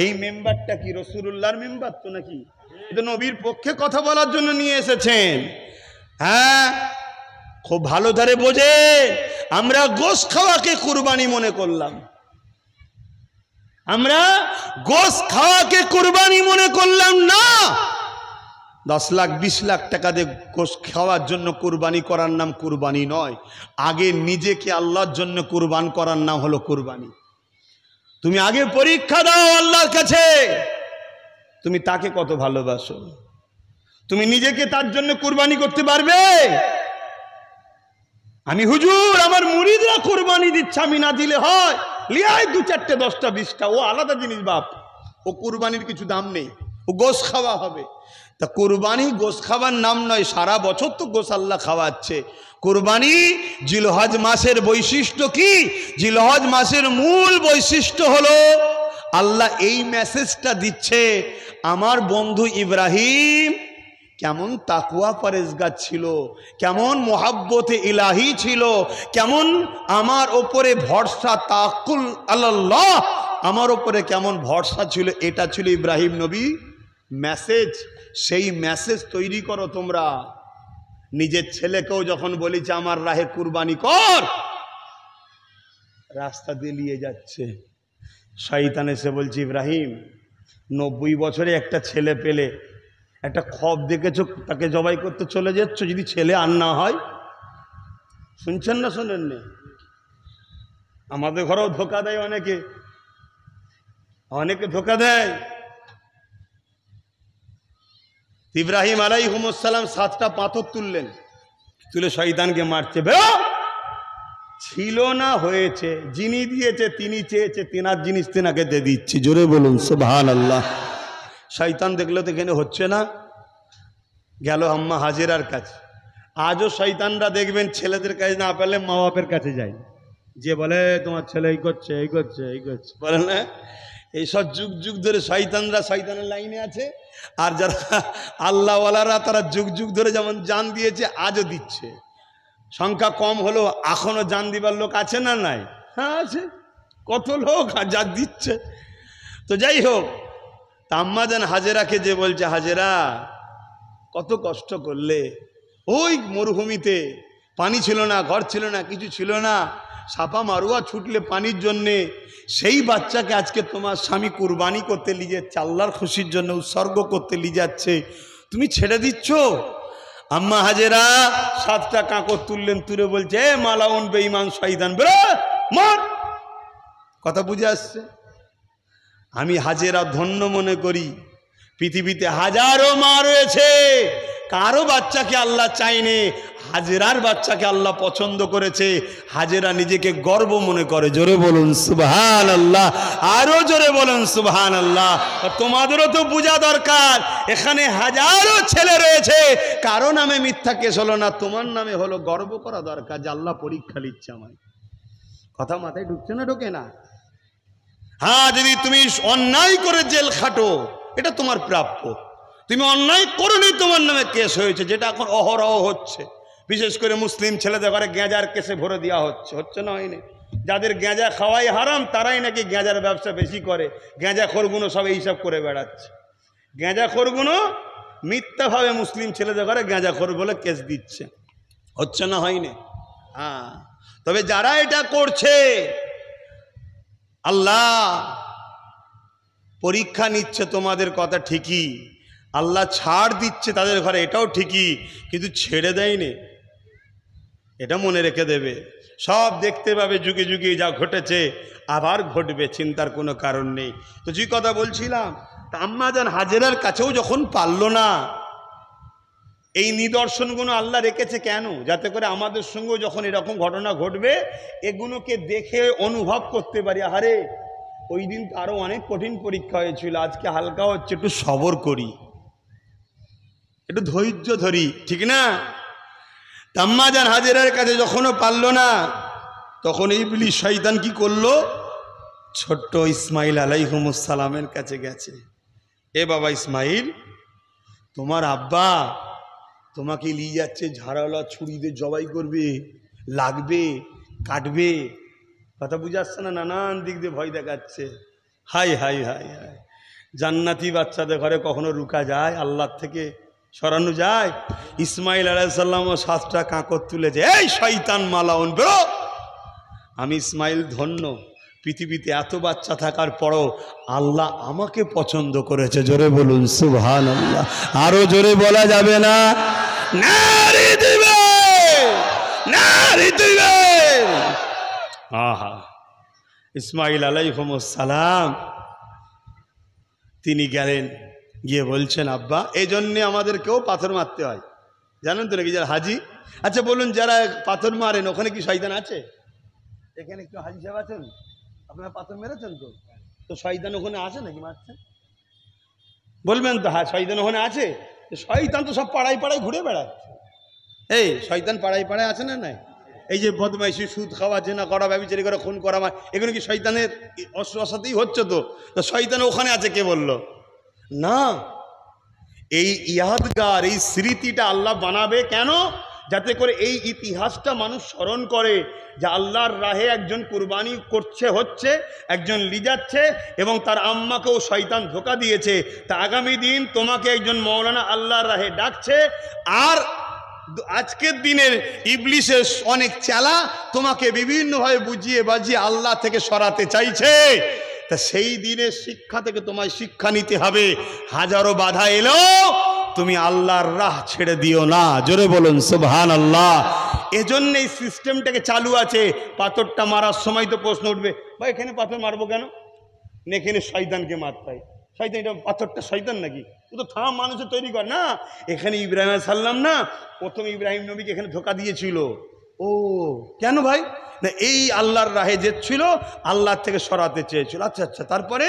এই মেম্বারটা কি রাসূলুল্লাহর মেম্বার তো নাকি? এটা নবীর পক্ষে কথা বলার জন্য নিয়ে এসেছেন। হ্যাঁ, খুব ভালো ধারে বোঝে। আমরা গোশ খাওয়াকে কুরবানি মনে করলাম, আমরা গোশ খাওয়াকে কুরবানি মনে করলাম না। 10 লাখ 20 লাখ টাকা দিয়ে গোশ খাওয়ার জন্য কুরবানি করার নাম কুরবানি নয়। আগে নিজেকে আল্লাহর জন্য কুরবান করার নাম হলো কুরবানি। তুমি আগে পরীক্ষা দাও আল্লাহর কাছে, তুমি তাকে কত ভালোবাসো। তুমি নিজেকে তার জন্য কুরবানি করতে পারবে? আমি হুজুর আমার মুরিদরা কুরবানি দিচ্ছে, আমি না দিলে হয়? লিয়ায় 2 4টে 10টা 20টা, ও আলাদা জিনিস বাপ। ও কুরবানির কিছু দাম নেই, ও গোশ খাওয়া হবে। তা কুরবানি গোশ খাওয়ার নাম নয়, সারা বছর তো গোশ আল্লাহ খাওয়াচ্ছে। কুরবানি জিলহজ মাসের বৈশিষ্ট্য কি? জিলহজ মাসের মূল বৈশিষ্ট্য হলো আল্লাহ এই মেসেজটা দিচ্ছে, আমার বন্ধু ইব্রাহিম কেমন তাকওয়া পরেজগার ছিল, কেমন মোহাব্বতে ইলাহি ছিল, কেমন আমার ওপরে ভরসা, তাকুল আল্লাহ, আমার ওপরে কেমন ভরসা ছিল। এটা ছিল ইব্রাহিম নবী মেসেজ। সেই মেসেজ তৈরি করো তোমরা। নিজের ছেলেকেও যখন বলেছে আমার রাহে কুরবানি কর, রাস্তা দিয়ে নিয়ে যাচ্ছে, শয়তান এসে বলছে ইব্রাহিম 90 বছরে একটা ছেলে পেলে, একটা খব দেখেছো, তাকে জবাই করতে চলে যাচ্ছ, যদি ছেলে আর না হয়। শুনছেন না শোনেন না? আমাদের ঘরেও ধোকা দেয় অনেকে, অনেকে ধোকা দেয়। ইব্রাহিম আলাইহিস সালাম 7টা পাথর তুললেন, তুলে শয়তানকে মারছে। বেরো! ছিল না, হয়েছে। যিনি দিয়েছে তিনি চেয়েছে, তেনার জিনিস তেনাকে দিয়ে দিচ্ছি। জোরে বলুন সুবহানাল্লাহ। শয়তান দেখলো তো এখানে হচ্ছে না, গেল আম্মা হাজেরার কাছে। আজও শয়তানরা দেখবেন ছেলেদের কাছে না পেলে মা বাপের কাছে যায়, যে বলে তোমার ছেলে এই করছে, এই করছে, এই করছে, বলে না? এইসব যুগ যুগ ধরে শয়তানরা শয়তানের লাইনে আছে। আর যারা আল্লাহওয়ালারা তারা যুগ যুগ ধরে যেমন জান দিয়েছে আজও দিচ্ছে। সংখ্যা কম হলেও এখনো জান দিবার লোক আছে না নাই? হ্যাঁ আছে, কত লোক যা দিচ্ছে। তো যাই হোক, আম্মা জান হাজেরাকে যে বলছে, হাজেরা কত কষ্ট করলে, ওই মরুভূমিতে পানি ছিল না, ঘর ছিল না, কিছু ছিল না, সাপা মারুয়া ছুটলে পানির জন্যে, সেই বাচ্চাকে আজকে তোমার স্বামী কুরবানি করতে নিয়ে যাচ্ছে, আল্লাহর খুশির জন্য উৎসর্গ করতে নিয়ে যাচ্ছে, তুমি ছেড়ে দিচ্ছ? আম্মা হাজেরা 7টা কাঁকর তুললেন, তুলে বলছে এ মালাউন বেঈমান শয়তান, বেরো, মার। কথা বুঝে আসছে? আমি হাজেরা ধন্য মনে করি, পৃথিবীতে হাজারো মা রয়েছে, কারো বাচ্চাকে আল্লাহ চাইনে, হাজেরার বাচ্চাকে আল্লাহ পছন্দ করেছে। হাজেরা নিজেকে গর্ব মনে করে। জোরে বলুন সুবহানাল্লাহ, আরো জোরে বলুন সুবহানাল্লাহ। তোমাদেরও তো বোঝা দরকার, এখানে হাজারো ছেলে রয়েছে, কারো নামে মিথ্যা কেস হলো না, তোমার নামে হলো, গর্ব করা দরকার যে আল্লাহ পরীক্ষা নিচ্ছে আমায়। কথা মাথায় ঢুকছে না? ঢোকে না? হ্যাঁ, যদি তুমি অন্যায় করে জেল খাটো, এটা তোমার প্রাপ্য। তুমি অন্যায় করোনি, তোমার নামে কেস হয়েছে, যেটা এখন অহরহ হচ্ছে। বিশেষ করে মুসলিম ছেলেদের ঘরে গেঁজার কেসে ভরে দেওয়া হচ্ছে, হচ্ছে না? হয়নি? যাদের গেঁজা খাওয়াই হারাম, তারাই নাকি গেঁজার ব্যবসা বেশি করে। গেঁজা খোরগুনো সব এইসব করে বেড়াচ্ছে। গেঁজা খোরগুনো মিথ্যাভাবে মুসলিম ছেলেদের ঘরে গেঁজা খোর বলে কেস দিচ্ছে, হচ্ছে না? হয়নি? হ্যাঁ, তবে যারা এটা করছে আল্লাহ পরীক্ষা নিচ্ছে, তোমাদের কথা ঠিকই, আল্লাহ ছাড় দিচ্ছে তাদের ঘরে, এটাও ঠিকই, কিন্তু ছেড়ে দেয়নি, এটা মনে রেখে দেবে। সব দেখতে পাবে, যুগে যুগে যা ঘটেছে আবার ঘটবে, চিন্তার কোনো কারণ নেই। তো যে কথা বলছিলাম, আম্মা জান হাজেরার কাছেও যখন পারল না, এই নিদর্শনগুলো আল্লাহ রেখেছে কেন? যাতে করে আমাদের সঙ্গেও যখন এরকম ঘটনা ঘটবে, এগুলোকে দেখে অনুভব করতে পারি, আরে ওই দিন তো আরো অনেক কঠিন পরীক্ষা হয়েছিল, আজকে হালকা হচ্ছে, একটু সবর করি, একটু ধৈর্য ধরি, ঠিক না? আম্মা জান হাজেরার কাছে যখনও পারল না, তখন ইবলিস শয়তান কি করলো? ছোট্ট ইসমাইল আলাইহিস সালামের কাছে গেছে। এ বাবা ইসমাইল, তোমার আব্বা তোমাকে নিয়ে যাচ্ছে, ঝাড়াওয়ালা ছুরি দিয়ে জবাই করবে, লাগবে, কাটবে। কথা বুঝে আসছে না? নানান দিক দিয়ে ভয় দেখাচ্ছে। হাই হাই হাই হাই, জান্নাতি বাচ্চাদের ঘরে কখনো রুকা যায়? আল্লাহর থেকে সরানো যায়? ইসমাইল আলাইহিস সালামও 7টা কাঁকর তুলেছে, এই শয়তান মালাউন, বেরো। আমি ইসমাইল ধন্য, পৃথিবীতে এত বাচ্চা থাকার পরও আল্লাহ আমাকে পছন্দ করেছে। জোরে বলুন সুবহানাল্লাহ। আরো জোরে বলা যাবে না? নারী দিবে, নারী দিবে। আহা, ইসমাইল আলাইহিস সালাম তিনি গেলেন, গিয়ে বলছেন আব্বা, এই জন্যে আমাদেরকেও পাথর মারতে হয়, জানেন তো নাকি? যারা হাজি, আচ্ছা বলুন, যারা পাথর মারেন ওখানে কি শয়তান আছে? এখানে কেউ হাজি সাহেব আছেন? আপনারা পাথর মেরেছেন তো? তো শয়তান ওখানে আছে নাকি মারছেন? বলবেন তো হ্যাঁ শয়তান ওখানে আছে। শয়তান তো সব পাড়ায় পাড়ায় ঘুরে বেড়াচ্ছে। এই শয়তান পাড়ায় পাড়ায় আছে না? নাই? এই যে বদমাইশি, সুদ খাওয়া, জেনা করা, ব্যভিচারী করা, খুন করা, এগুলো কি শয়তানের অসাথেই হচ্ছে? তো শয়তান ওখানে আছে কে বলল? না, এই ইয়াদগার, এই স্মৃতিটা আল্লাহ বানাবে কেন? যাতে করে এই ইতিহাসটা মানুষ স্মরণ করে যে আল্লাহর রাহে একজন কুরবানি হচ্ছে, একজন লিজাচ্ছে এবং তার আম্মাকেও শয়তান ধোঁকা দিয়েছে। তা আগামী দিন তোমাকে একজন মৌলানা আল্লাহর রাহে ডাকছে, আর আজকের দিনের ইবলিসের অনেক চেলা তোমাকে বিভিন্নভাবে বুঝিয়ে বাজিয়ে আল্লাহ থেকে সরাতে চাইছে। তা সেই দিনের শিক্ষা থেকে তোমায় শিক্ষা নিতে হবে। হাজারো বাধা এলো, তুমি আল্লাহর রাহ ছেড়ে দিও না। জোরে বলুন সুবহানাল্লাহ। এজন্য এই সিস্টেমটাকে চালু আছে। পাথরটা মারার সময় তো প্রশ্ন উঠবে, ভাই এখানে পাথর মারবো কেন? এখানে শয়তানকে মারতে হয়। শয়তান, এটা পাথরটা শয়তান নাকি? ও তো থাম মানুষের তৈরি কর না। এখানে ইব্রাহিম আলাইহিস সালাম না, প্রথম ইব্রাহিম নবীকে এখানে ধোঁকা দিয়েছিল। ও কেন ভাই? না, এই আল্লাহর রাহে যে ছিল, আল্লাহর থেকে সরাতে চেয়েছিল। আচ্ছা আচ্ছা, তারপরে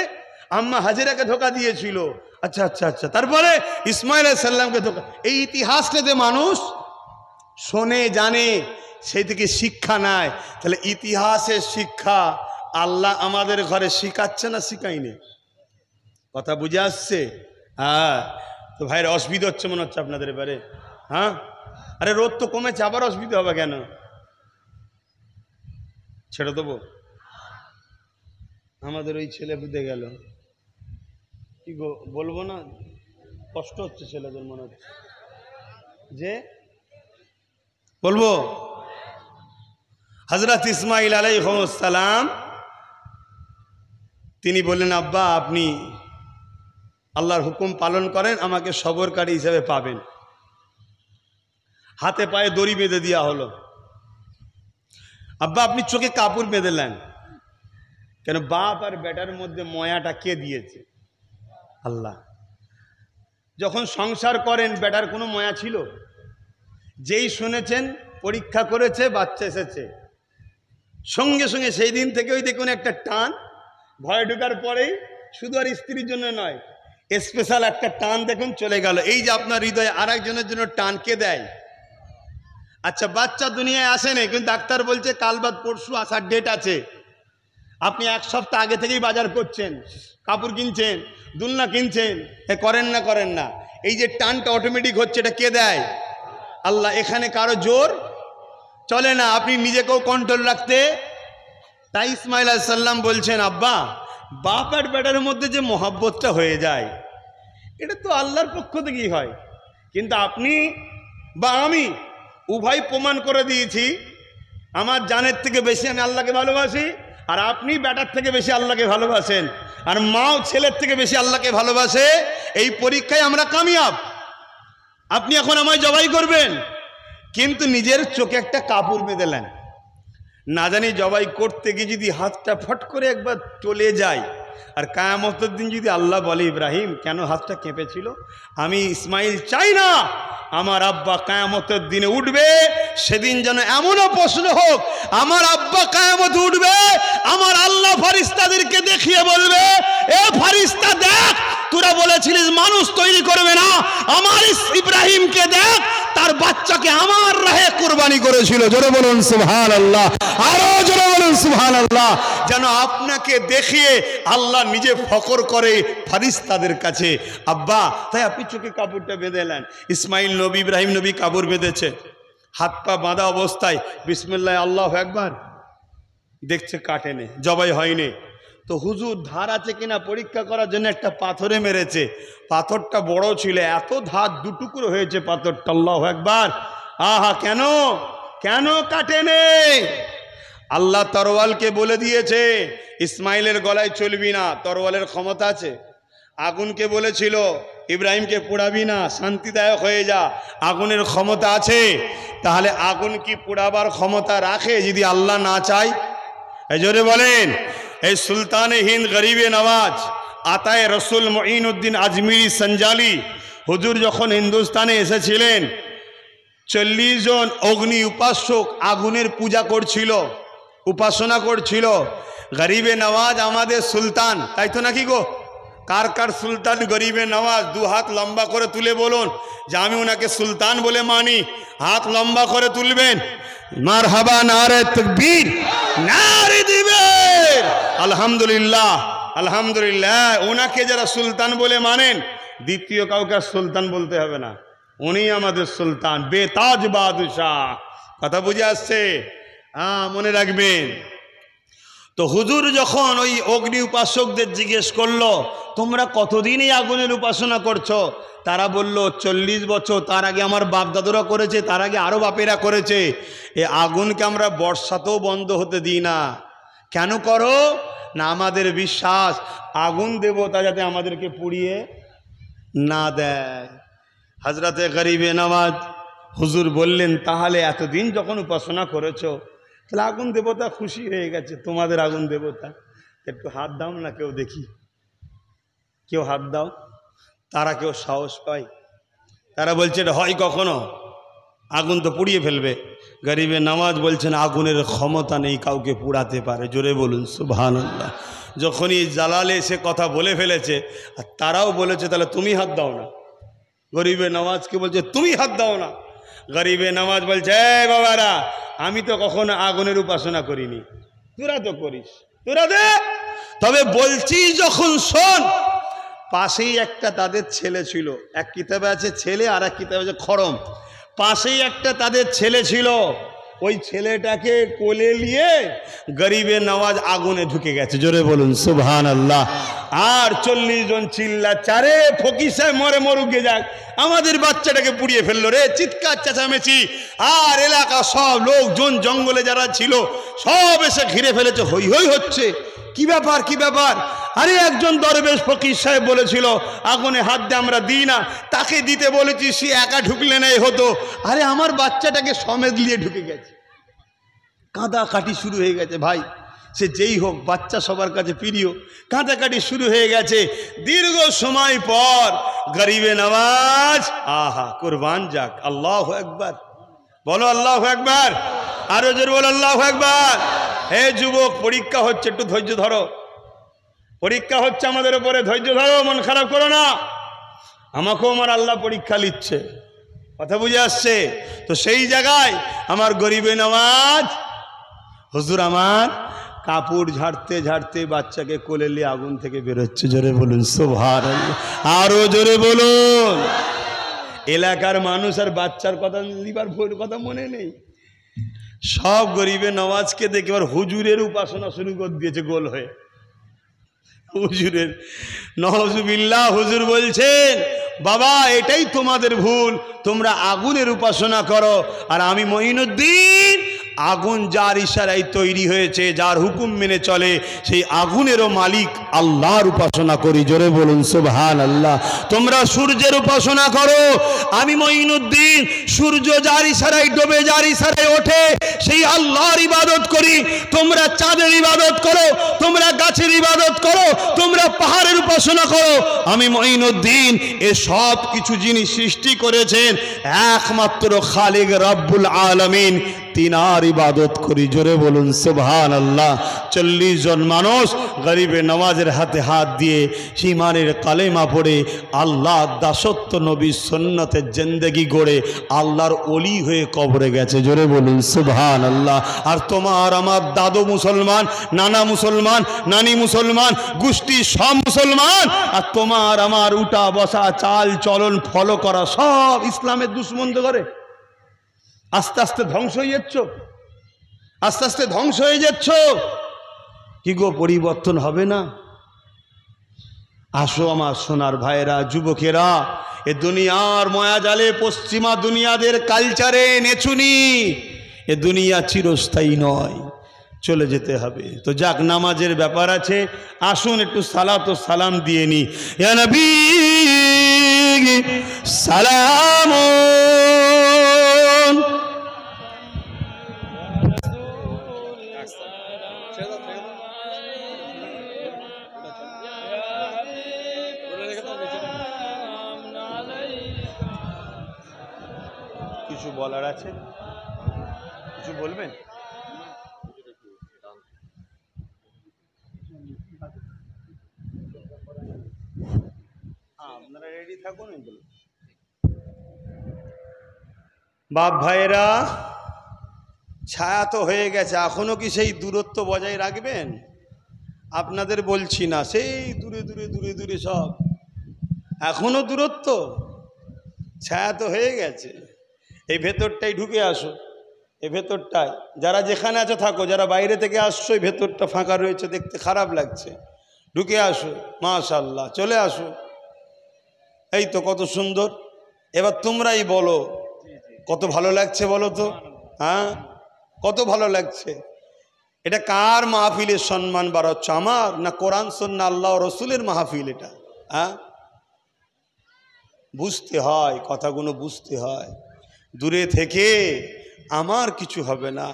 আম্মা হাজেরাকে ধোঁকা দিয়েছিল। আচ্ছা আচ্ছা আচ্ছা, তারপরে ইসমাইল আলাইহিস সালামকে ধোঁকা। এই ইতিহাসটাতে মানুষ শোনে, জানে, সেই থেকে শিক্ষা নেয়। তাহলে ইতিহাসের শিক্ষা আল্লাহ আমাদের ঘরে শিখাচ্ছে না শিখাইনি? কথা বুঝে আসছে? হ্যাঁ। তো ভাইয়ের অসুবিধা হচ্ছে মনে হচ্ছে আপনাদের এবারে? হ্যাঁ, আরে রোদ তো কমেছে, আবার অসুবিধা হবে কেন? ছেড়ে দেবো? আমাদের ওই ছেলে বুঝে গেল, কি গো বলবো না? কষ্ট হচ্ছে ছেলেদের মনে হচ্ছে, যে বলবো। হযরত ইসমাইল আলাইহিস সালাম তিনি বললেন, আব্বা আপনি আল্লাহর হুকুম পালন করেন, আমাকে সবরকারী হিসেবে পাবেন। হাতে পায়ে দড়ি বেঁধে দেওয়া হলো। আব্বা আপনি চোখে কাপড় বেঁধে নেন কেন? বাপ আর বেটার মধ্যে ময়াটা কে দিয়েছে? আল্লাহ। যখন সংসার করেন বেটার কোনো ময়া ছিল? যেই শুনেছেন, পরীক্ষা করেছে, বাচ্চা এসেছে, সঙ্গে সঙ্গে সেই দিন থেকে ওই দেখুন একটা টান, ভয় ঢোকার পরেই শুধু আর স্ত্রীর জন্য নয়, স্পেশাল একটা টান দেখুন চলে গেল। এই যে আপনার হৃদয়ে আর একজনের জন্য টান কে দেয়? আচ্ছা, বাচ্চা দুনিয়ায় আসে না, কিন্তু ডাক্তার বলছে কাল বাদ পরশু আসার ডেট আছে। আপনি এক সপ্তাহ আগে থেকেই বাজার করছেন, কাপড় কিনছেন, দুলনা কিনছেন, করেন না? করেন না? এই যে টানটা অটোমেটিক হচ্ছে, এটা কে দেয়? আল্লাহ। এখানে কারো জোর চলে না, আপনি নিজেকেও কন্ট্রোল রাখতে। তাই ইসমাইল আলাইহিস সালাম বলছেন, আব্বা বাপ আর বেটার মধ্যে যে মহব্বতটা হয়ে যায়, এটা তো আল্লাহর পক্ষ থেকেই হয়। কিন্তু আপনি বা আমি উভয় প্রমাণ করে দিয়েছি, আমার জানের থেকে বেশি আমি আল্লাহকে ভালোবাসি, আর আপনি বেটার থেকে বেশি আল্লাহকে ভালোবাসেন, আর মাও ছেলের থেকে বেশি আল্লাহকে ভালোবাসে। এই পরীক্ষায় আমরা কামিয়াব। আপনি এখন আমায় জবাই করবেন, কিন্তু নিজের চোখে একটা কাপড় বেঁধেলেন, না জানি জবাই করতে গিয়ে যদি হাতটা ফট করে একবার চলে যায়, আর কিয়ামতের দিন যদি আল্লাহ বলে, ইব্রাহিম কেন হাতটা কেঁপেছিল? আমি ইসমাইল চাই না আমার আব্বা কিয়ামতের দিনে উঠবে, সেদিন যেন এমনও প্রশ্ন হোক, আমার আব্বা কিয়ামতে উঠবে, আমার আল্লাহ ফারিস্তাদেরকে দেখিয়ে বলবে, এ ফারিস্তা দেখ, তোরা বলেছিলিস মানুষ তৈরি করবে না, আমার ইব্রাহিমকে দেখ, তার বাচ্চাকে আমার রাহে কুরবানি করেছিল। জোরে বলুন সুবহানাল্লাহ, আরো জোরে বলুন সুবহানাল্লাহ। যেন আপনাকে দেখিয়ে আল্লাহ নিজে ফখর করে ফারিস্তাদের কাছে। আব্বা, তাই আপনি চোখে কাপড়টা বেঁধেলেন। ইসমাইল নবী, ইব্রাহিম নবী কাপড় বেঁধেছে, হাত পা বাঁধা অবস্থায় বিসমিল্লাহ আল্লাহু আকবার, দেখছে কাটেনি, জবাই হয়নি। তো হুজুর ধার আছে কিনা পরীক্ষা করার জন্য একটা পাথরে মেরেছে, পাথরটা বড় ছিল, এত ধার দুটুকরো হয়েছে পাথরটা। আল্লাহু আকবার। আহা, কেন কেন কাটেনি? আল্লাহ তরওয়ালকে বলে দিয়েছে ইসমাইলের গলায় চলবি না, তরওয়ালের ক্ষমতা আছে। আগুনকে বলেছিল ইব্রাহিমকে পোড়াবি না, শান্তিদায়ক হয়ে যা, আগুনের ক্ষমতা আছে। তাহলে আগুন কি পোড়াবার ক্ষমতা রাখে যদি আল্লাহ না চায়? এই জোরে বলেন। এই সুলতানে হিন্দ গরিবে নওয়াজ আতায়ে রসুল মুঈনুদ্দিন আজমিরি সঞ্জালি হুজুর যখন হিন্দুস্তানে এসেছিলেন, 40 জন অগ্নি উপাসক আগুনের পূজা করছিল, উপাসনা করছিল। গরিবে নওয়াজ আমাদের সুলতান, তাই তো নাকি গো? কার কার সুলতান গরিবে নওয়াজ? দু হাত লম্বা করে তুলে বলুন যে আমি ওনাকে সুলতান বলে মানি। হাত লম্বা করে তুলবেন। মারহাবা, নারে তাকবীর, নারে দিবেন, আলহামদুলিল্লাহ আলহামদুলিল্লাহ। ওনাকে যারা সুলতান বলে মানেন, দ্বিতীয় কাউকে সুলতান বলতে হবে না, উনি আমাদের সুলতান, বেতাজ বাদশাহ। কথা বুঝে আসছে? মনে রাখবেন। তো হুজুর যখন ওই অগ্নি উপাসকদের জিজ্ঞেস করলো, তোমরা কতদিন এই আগুনের উপাসনা করছো? তারা বলল 40 বছর। তার আগে আমার বাপ দাদুরা করেছে, তার আগে আরও বাপেরা করেছে। এই আগুনকে আমরা বর্ষাতেও বন্ধ হতে দিই না। কেন করো না? আমাদের বিশ্বাস আগুন দেবতা যাতে আমাদেরকে পুড়িয়ে না দেয়। হজরতে গরিবে নওয়াজ হুজুর বললেন, তাহলে এতদিন যখন উপাসনা করেছো, তাহলে আগুন দেবতা খুশি হয়ে গেছে, তোমাদের আগুন দেবতা। একটু হাত দাও না, কেউ দেখি, কেউ হাত দাও। তারা কেউ সাহস পায়? তারা বলছে এটা হয় কখনো? আগুন তো পুড়িয়ে ফেলবে। গরিবে নওয়াজ বলছেন, আগুনের ক্ষমতা নেই কাউকে পুড়াতে পারে। জোরে বলুন সুবহানাল্লাহ। যখনই জালালে সে কথা বলে ফেলেছে, আর তারাও বলেছে তাহলে তুমি হাত দাও না। গরিবে নওয়াজকে বলছে তুমি হাত দাও না। গরিবে নওয়াজ বলছে, এই বাবারা, আমি তো কখনো আগুনের উপাসনা করিনি, তোরা তো করিস, তোরা দে। তবে বলছি যখন শোন। পাশেই একটা তাদের ছেলে ছিল, এক কিতাবে আছে ছেলে আর এক কিতাবে আছে খড়ম। পাশেই একটা তাদের ছেলে ছিল, ওই ছেলেটাকে কোলে নিয়ে গরিবে নওয়াজ আগুনে ঢুকে গেছে। জোরে বলুন সুবহানাল্লাহ। আর 40 জন চিল্লাচারে, ফকির সাহেব মরে মরুকে যাক, আমাদের বাচ্চাটাকে পুড়িয়ে ফেললো রে। চিৎকার চেঁচামেচি, আর এলাকা সব লোকজন জঙ্গলে যারা ছিল সব এসে ঘিরে ফেলেছে, হই হই হচ্ছে। কি ব্যাপার, কি ব্যাপার? আরে একজন দরবেশ ফকির সাহেব বলেছিল আগুনে হাত দিয়ে আমরা দিই না, তাকে দিতে বলেছি, সে একা ঢুকলে নাই হতো। আরে আমার বাচ্চাটাকে সমেত নিয়ে ঢুকে গেছে। কাঁদাকাটি শুরু হয়ে গেছে। ভাই সে যেই হোক, বাচ্চা সবার কাছে প্রিয়। কাঁদাকাটি শুরু হয়ে গেছে। দীর্ঘ সময় পর গরিবে নওয়াজ, আহা কুরবান যাক, আল্লাহু আকবার, বলো আল্লাহু আকবার, আরো জোরে বলো আল্লাহু আকবার। হে যুবক, পরীক্ষা হচ্ছে, একটু ধৈর্য ধরো। পরীক্ষা হচ্ছে আমাদের উপরে, ধৈর্য ধরো, মন খারাপ করো না। আমাকেও আমার আল্লাহ পরীক্ষা নিচ্ছে। কথা বুঝে আসছে? তো সেই জায়গায় আমার গরিবে নওয়াজ হুজুর আমার কাপড় ঝাড়তে ঝাড়তে বাচ্চাকে কোলে নিয়ে আগুন থেকে বেরোচ্ছে। জোরে বলুন সুবহানাল্লাহ, আরো জোরে বলুন। এলাকার মানুষ আর বাচ্চার কথা লিবার কথা মনে নেই। সব গরিবে নওয়াজকে দেখে এবার হুজুরের উপাসনা শুরু করে দিয়েছে গোল হয়ে। হুজুরের নওজুবিল্লাহ। হুজুর বলছেন, বাবা এটাই তোমাদের ভুল, তোমরা আগুনের উপাসনা করো, আর আমি মঈনুদ্দিন আগুন যার ইশারায় তৈরি হয়েছে, যার হুকুম মেনে চলে, সেই আগুনেরও মালিক আল্লাহর উপাসনা করি। জোরে বলুন সুবহানাল্লাহ। তোমরা সূর্যের উপাসনা করো, আমি মঈনুদ্দিন সূর্য যার ইশারায় ডোবে, যার ইশারায় ওঠে, সেই আল্লাহর ইবাদত করি। তোমরা চাঁদের ইবাদত করো, তোমরা গাছের ইবাদত করো, তোমরা পাহাড়ের উপাসনা করো, আমি মঈনুদ্দিন এ সব কিছু জিনিস সৃষ্টি করেছেন একমাত্র খালিক রব্বুল আলামিন, তিনার ইবাদত করি। জোরে বলুন সুবহানাল্লাহ। 40 জন মানুষ গরিবে নওয়াজের হাতে হাত দিয়ে ঈমানের কালেমা পড়ে আল্লাহ দাসত্ব নবীর সুন্নতের জিন্দেগি গড়ে আল্লাহর ওলি হয়ে কবরে গেছে। জোরে বলুন সুবহানাল্লাহ। আর তোমার আমার দাদু মুসলমান, নানা মুসলমান, নানি মুসলমান, গোষ্ঠী সব মুসলমান, আর তোমার আমার উঠা বসা, চাল চলন ফলো করা সব ইসলামের দুশ্মন করে। আস্তে আস্তে ধ্বংস হয়ে যাচ্ছ, আস্তে আস্তে ধ্বংস হয়ে যাচ্ছ। কি গো, পরিবর্তন হবে না? আসো আমার সোনার ভাইয়েরা, যুবকেরা, এ দুনিয়ার মায়াজালে, পশ্চিমা দুনিয়াদের কালচারে নেচুনি। এ দুনিয়া চিরস্থায়ী নয়, চলে যেতে হবে। তো যাক, নামাজের ব্যাপার আছে, আসুন একটু সালাত ও সালাম দিয়ে নি। ইয়া নবী সালাম, কিছু বলার আছে? কিছু বলবেন? আপনারা রেডি থাকুন। বাপ ভাইয়েরা, ছায়া তো হয়ে গেছে, এখনো কি সেই দূরত্ব বজায় রাখবেন? আপনাদের বলছি না, সেই দূরে দূরে দূরে দূরে সব এখনো দূরত্ব, ছায়া তো হয়ে গেছে। এই ভেতরটাই ঢুকে আসো, এই ভেতরটায় যারা যেখানে আছো থাকো, যারা বাইরে থেকে আসছো এই ভেতরটা ফাঁকা রয়েছে, দেখতে খারাপ লাগছে, ঢুকে আসো। মাশাআল্লাহ, চলে আসো। এই তো কত সুন্দর। এবার তোমরাই বলো কত ভালো লাগছে, বলো তো। হ্যাঁ, কত ভালো লাগছে। এটা কার মাহফিলের সম্মান বাড়াচ্ছ, আমার না কোরআন সুন্নাহ আল্লাহ রসুলের মাহফিল এটা? হ্যাঁ, বুঝতে হয়, কথাগুলো বুঝতে হয়। দূরে থেকে আমার কিছু হবে না।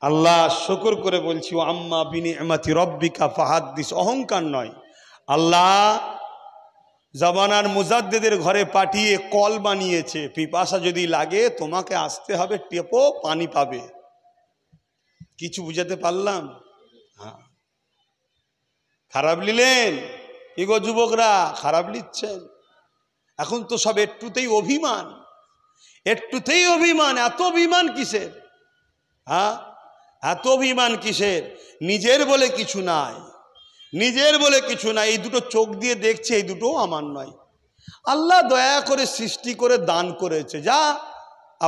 আল্লাহ শুকর করে বলছি, ও আম্মা বিনিআমাতি রব্বিকা ফাহাদ্দিস, অহংকার নয়। আল্লাহ জামানার মুজাদ্দেদের ঘরে পাঠিয়ে কল বানিয়েছে, পিপাসা যদি লাগে তোমাকে আসতে হবে, টেপো পানি পাবে। কিছু বুঝাতে পারলাম? হ্যাঁ, খারাপ নিলেন কি গো যুবকরা, খারাপ নিচ্ছেন? এখন তো সব একটুতেই অভিমান, একটুতেই অভিমান। এত অভিমান কিসের? হ্যাঁ, এত অভিমান কিসের? নিজের বলে কিছু নাই, নিজের বলে কিছু নাই। এই দুটো চোখ দিয়ে দেখছে, এই দুটো আমার নয়। আল্লাহ দয়া করে সৃষ্টি করে দান করেছে, যা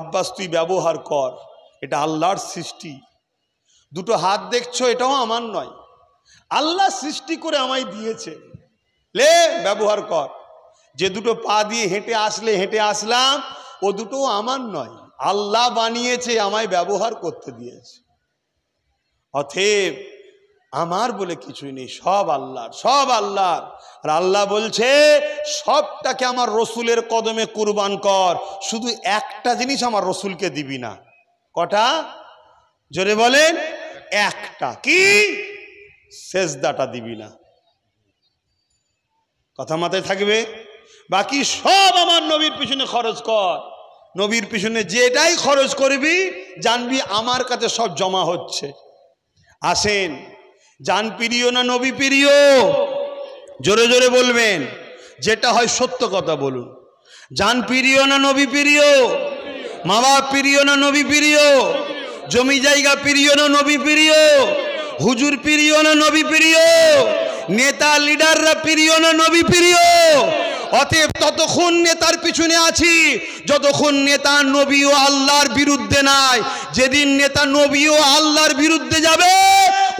আব্বাস তুই ব্যবহার কর, এটা আল্লাহর সৃষ্টি। দুটো হাত দেখছো, এটাও আমার নয়, আল্লাহ সৃষ্টি করে আমায় দিয়েছে, লে ব্যবহার কর। যে দুটো পা দিয়ে হেঁটে আসলে হেঁটে আসলাম, ও দুটো আমার নয়, আল্লাহ বানিয়েছে, আমায় ব্যবহার করতে দিয়েছে। অতএব আমার বলে কিছুই নেই, সব আল্লাহর, সব আল্লাহর। আর আল্লাহ বলছে সবটাকে আমার রসুলের কদমে কুরবান কর, শুধু একটা জিনিস আমার রসুলকে দিবি না। কটা? জোরে বলেন। একটা। কি? সেজদাটা দিবি না। কথা মাথায় থাকবে। বাকি সব আমার নবীর পিছনে খরচ কর। নবীর পিছনে যেটাই খরচ করবি জানবি আমার কাছে সব জমা হচ্ছে। আসেন, জান প্রিয় না নবী প্রিয়? জোরে জোরে বলবেন, যেটা হয় সত্য কথা বলুন। জান প্রিয় না নবী প্রিয়? মা বাপ প্রিয় না নবী প্রিয়? জমি জায়গা প্রিয় না নবী প্রিয়? হুজুর প্রিয় না নবী প্রিয়? নেতা লিডাররা প্রিয় না নবী প্রিয়? অতএব ততক্ষণ নেতার পিছনে আছি যতক্ষণ নেতা নবী ও আল্লাহর বিরুদ্ধে নাই। যেদিন নেতা নবী ও আল্লাহর বিরুদ্ধে যাবে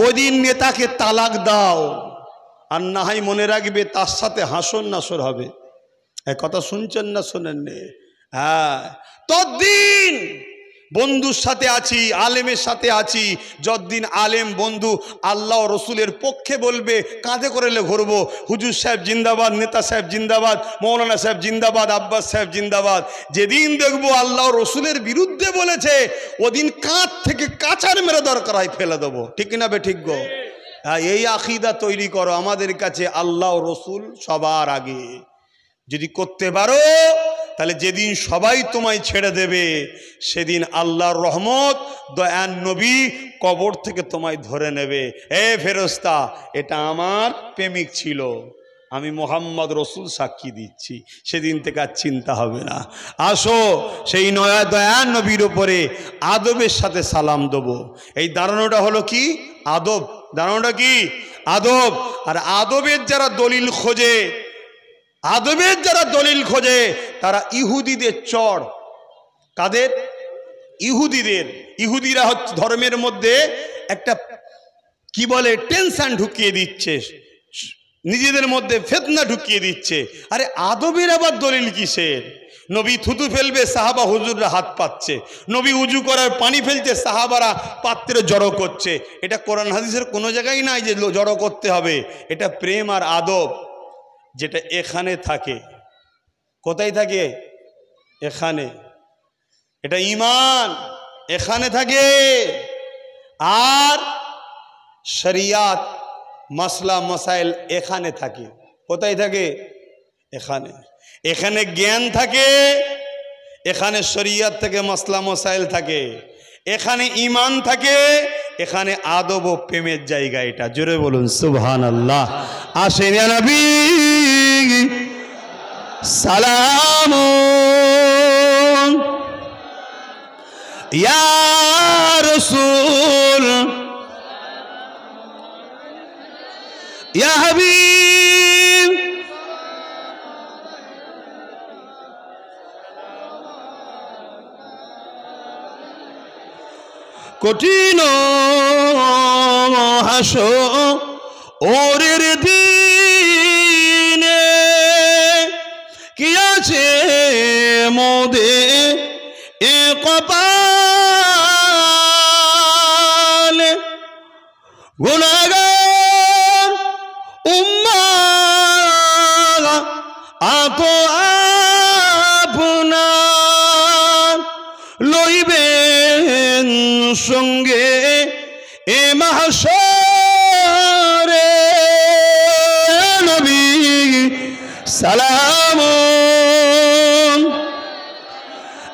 ওইদিন নেতাকে তালাক দাও, আর না হয় মনে রাখবে তার সাথে হাসর নাসর হবে। এই কথা শুনছেন না শোনেননি? হ্যাঁ, ততদিন বন্ধুর সাথে আছি, আলেমের সাথে আছি। যতদিন আলেম বন্ধু আল্লাহ রসুলের পক্ষে বলবে, কাঁধে করে ঘুরবো, হুজুর সাহেব জিন্দাবাদ, নেতা সাহেব জিন্দাবাদ, মৌলানা সাহেব জিন্দাবাদ, আব্বাস সাহেব জিন্দাবাদ। যেদিন দেখবো আল্লাহ রসুলের বিরুদ্ধে বলেছে ওদিন কাঁধ থেকে কাঁচার মেরে দরকার হয় ফেলে দেবো। ঠিক না বে ঠিক গো? হ্যাঁ, এই আকিদা তৈরি করো আমাদের কাছে, আল্লাহ রসুল সবার আগে। যদি করতে পারো তাহলে যেদিন সবাই তোমায় ছেড়ে দেবে সেদিন আল্লাহর রহমত দয়ান নবী কবর থেকে তোমায় ধরে নেবে। এ ফেরেশতা, এটা আমার প্রেমিক ছিল, আমি মোহাম্মদ রসুল সাক্ষী দিচ্ছি। সেদিন থেকে আর চিন্তা হবে না। আসো সেই নয়া দয়ান নবীর ওপরে আদবের সাথে সালাম দেবো। এই দাঁড়ানোটা হলো কি? আদব। দাঁড়ানোটা কি? আদব। আর আদবের যারা দলিল খোঁজে, আদবের যারা দলিল খোঁজে তারা ইহুদিদের চর। কাদের? ইহুদিদের। ইহুদিরা হচ্ছে ধর্মের মধ্যে একটা কি বলে টেনশন ঢুকিয়ে দিচ্ছে, নিজেদের মধ্যে ফিতনা ঢুকিয়ে দিচ্ছে। আরে আদবের আবার দলিল কিসের? নবী থুতু ফেলবে, সাহাবা হুজুররা হাত পাচ্ছে। নবী উজু করার পানি ফেলছে, সাহাবারা পাত্রে জড়ো করছে। এটা কোরআন হাদিসের কোনো জায়গায় নাই যে জড়ো করতে হবে। এটা প্রেম আর আদব, যেটা এখানে থাকে। কোথায় থাকে? এখানে। এটা ঈমান এখানে থাকে। আর শরিয়াত মাসলা মাসাইল এখানে থাকে। কোথায় থাকে? এখানে। এখানে জ্ঞান থাকে, এখানে শরিয়াত থেকে মাসলা মাসাইল থাকে, এখানে ঈমান থাকে, এখানে আদব ও প্রেমের জায়গা। এটা জোরে বলুন সুবহানাল্লাহ। আসেন ইয়া নবী সালাম ইয়া রাসূল ইয়া হাবিব কঠিন হাসরের দিনে কি আছে মোদের এ কপালে গুনাহগার উম্মাহ আতো আপনার লইবেন সঙ্গে এ মাহশরে নবী সালাম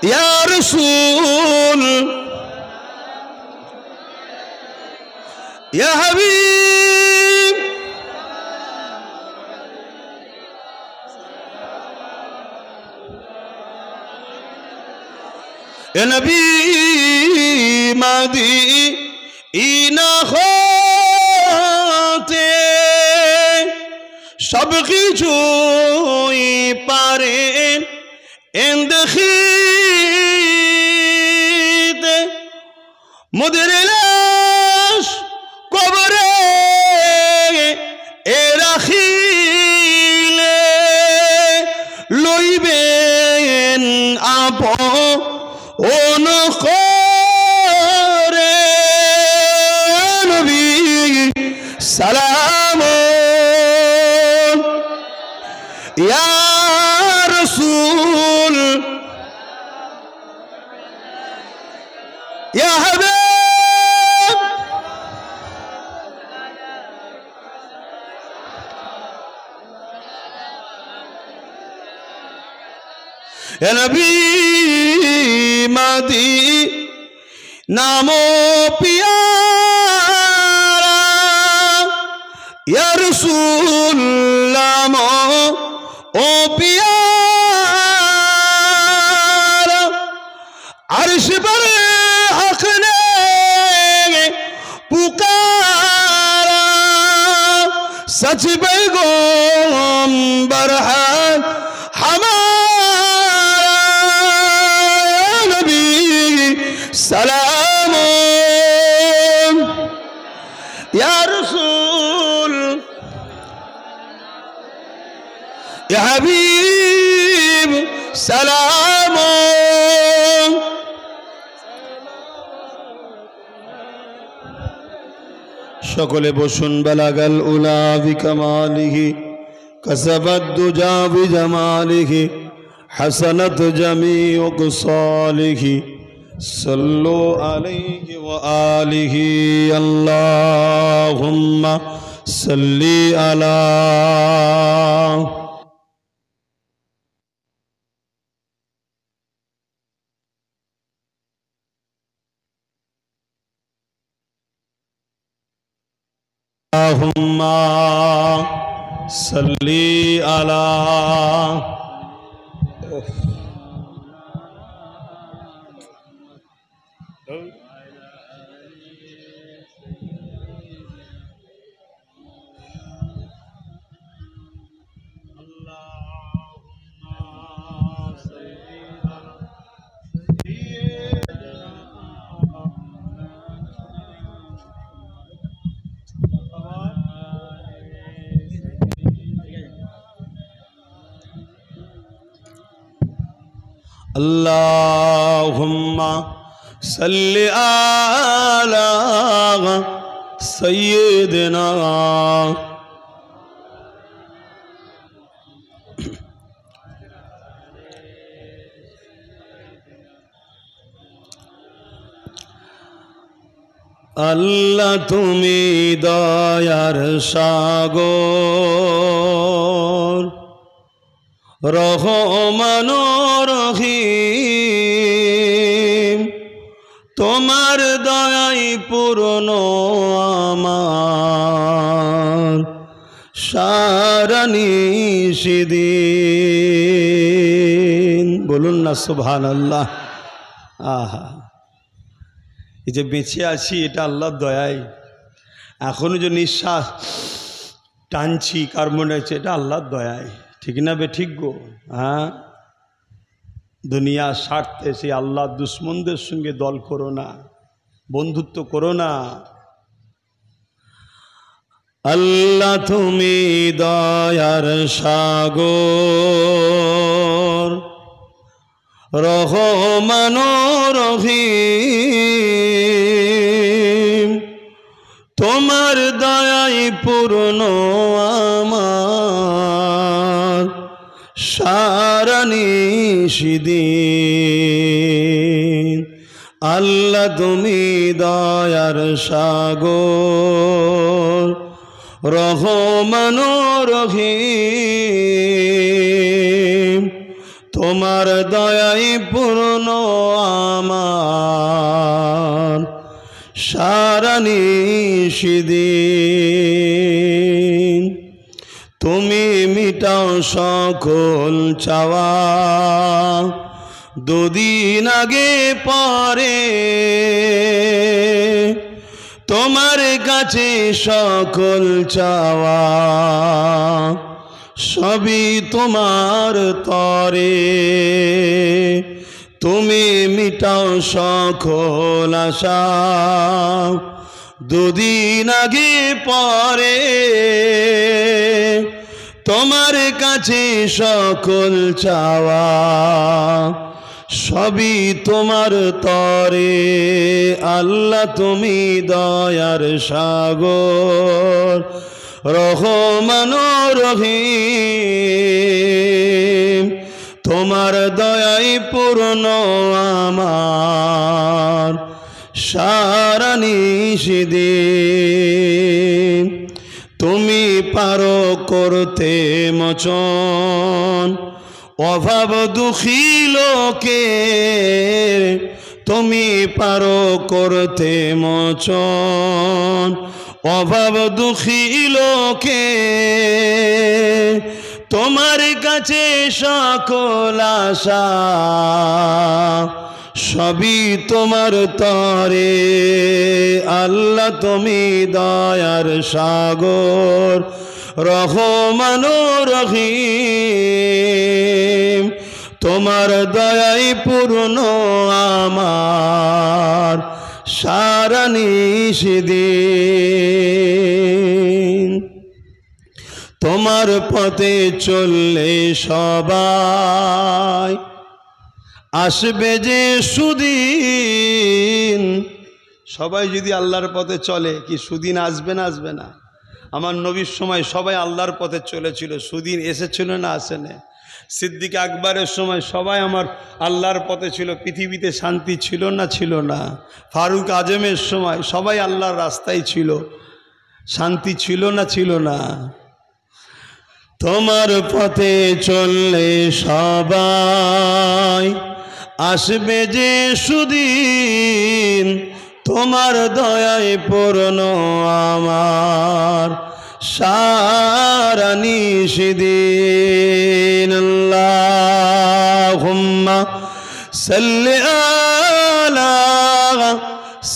ইয়া রাসূল ইয়া হাবিব ইয়া নবী মদিনা হতে সব কিছুই পারেন দেখিতে মোদের লাশ কবরে এ রাখিলে লইবেন আপন করে নবী সালাম ইয়া রাসূল ইয়া হাবিব ইয়া নবী মদিনা মো পিয়ারা ইয়া রাসূল নামো ও পিয়ারা আরশ पर हक ने पुकारा सच पैगंबर है हमारा नबी सलाम या रसूल या हबीब सलाम সকলে বসুন বালাগাল উলা বিকামালিহি কাসাবাদ দুজা বিজামালিহি হাসানাত জামিউ কুসালিহি সাল্লু আলাইহি ওয়া আলিহি আল্লাহুম্মা সাল্লি আলা اللهم صل على اللهم صل على سيدنا আল্লাহ তুমি দয়ার সাগর রহমান রহিম তোমার দয়াই পূর্ণ আমার সারা নিশিদিন বলুন না সুবহানাল্লাহ। আহা এই যে বেঁচে আছি এটা আল্লাহর দয়াই, এখনো যে নিঃশ্বাস টানছি কার মনে হচ্ছে এটা আল্লাহর দয়াই, ঠিক না বে ঠিক গো? হ্যাঁ, দুনিয়ার স্বার্থে সেই আল্লাহর দুশ্মনদের সঙ্গে দল করো না, বন্ধুত্ব করো না। আল্লাহ তুমি দয়ার সাগর, রহমান রহিম, তোমার দয়ায় পূর্ণ আমার সারা নিশিদিন। আল্লাহ তুমি দয়ার সাগর, রহমান রহিম, তোমার দয়ায় পূর্ণ আমার সারা নিশিদিন। তুমি মিটাও সকল চাওয়া, দুদিন আগে পরে তোমার কাছে সকল চাওয়া, সবই তোমার তরে। তুমি মিটাও সকল আশা, দুদিন আগে পরে তোমার কাছে সকল চাওয়া, সবই তোমার তরে। আল্লাহ তুমি দয়ার সাগর, রহমান রহিম, তোমার দয়ায় পূর্ণ আমার সারা নিশিদিন। তুমি পারো করতে মোচন অভাব দুঃখী লোকের, তুমি পারো করতে মোচন অভাব দুঃখী লোকে। তোমার কাছে সকল আশা, সবই তোমার তরে। আল্লাহ তুমি দয়ার সাগর, রহমান রহিম, তোমার দয়ায় পূর্ণ আমার সারা নিশিদিন। তোমার পথে চললে সবাই আসবে যে সুদিন। সবাই যদি আল্লাহর পথে চলে কি সুদিন আসবে না? আসবে না? আমার নবীর সময় সবাই আল্লাহর পথে চলেছিল, সুদিন এসেছিল না? আসেনি? সিদ্দিক আকবরের সময় সবাই আমার আল্লাহর পথে ছিল, পৃথিবীতে শান্তি ছিল না? ছিল না? ফারুক আজমের সময় সবাই আল্লাহর রাস্তায় ছিল, শান্তি ছিল না? ছিল না? তোমার পথে চললে সবাই আসবে যে সুদিন, তোমার দয়ায় পূর্ণ আমার সারা নিশিদিন। আল্লাহুম্মা সাল্লি আলা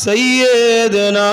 সাইয়্যিদিনা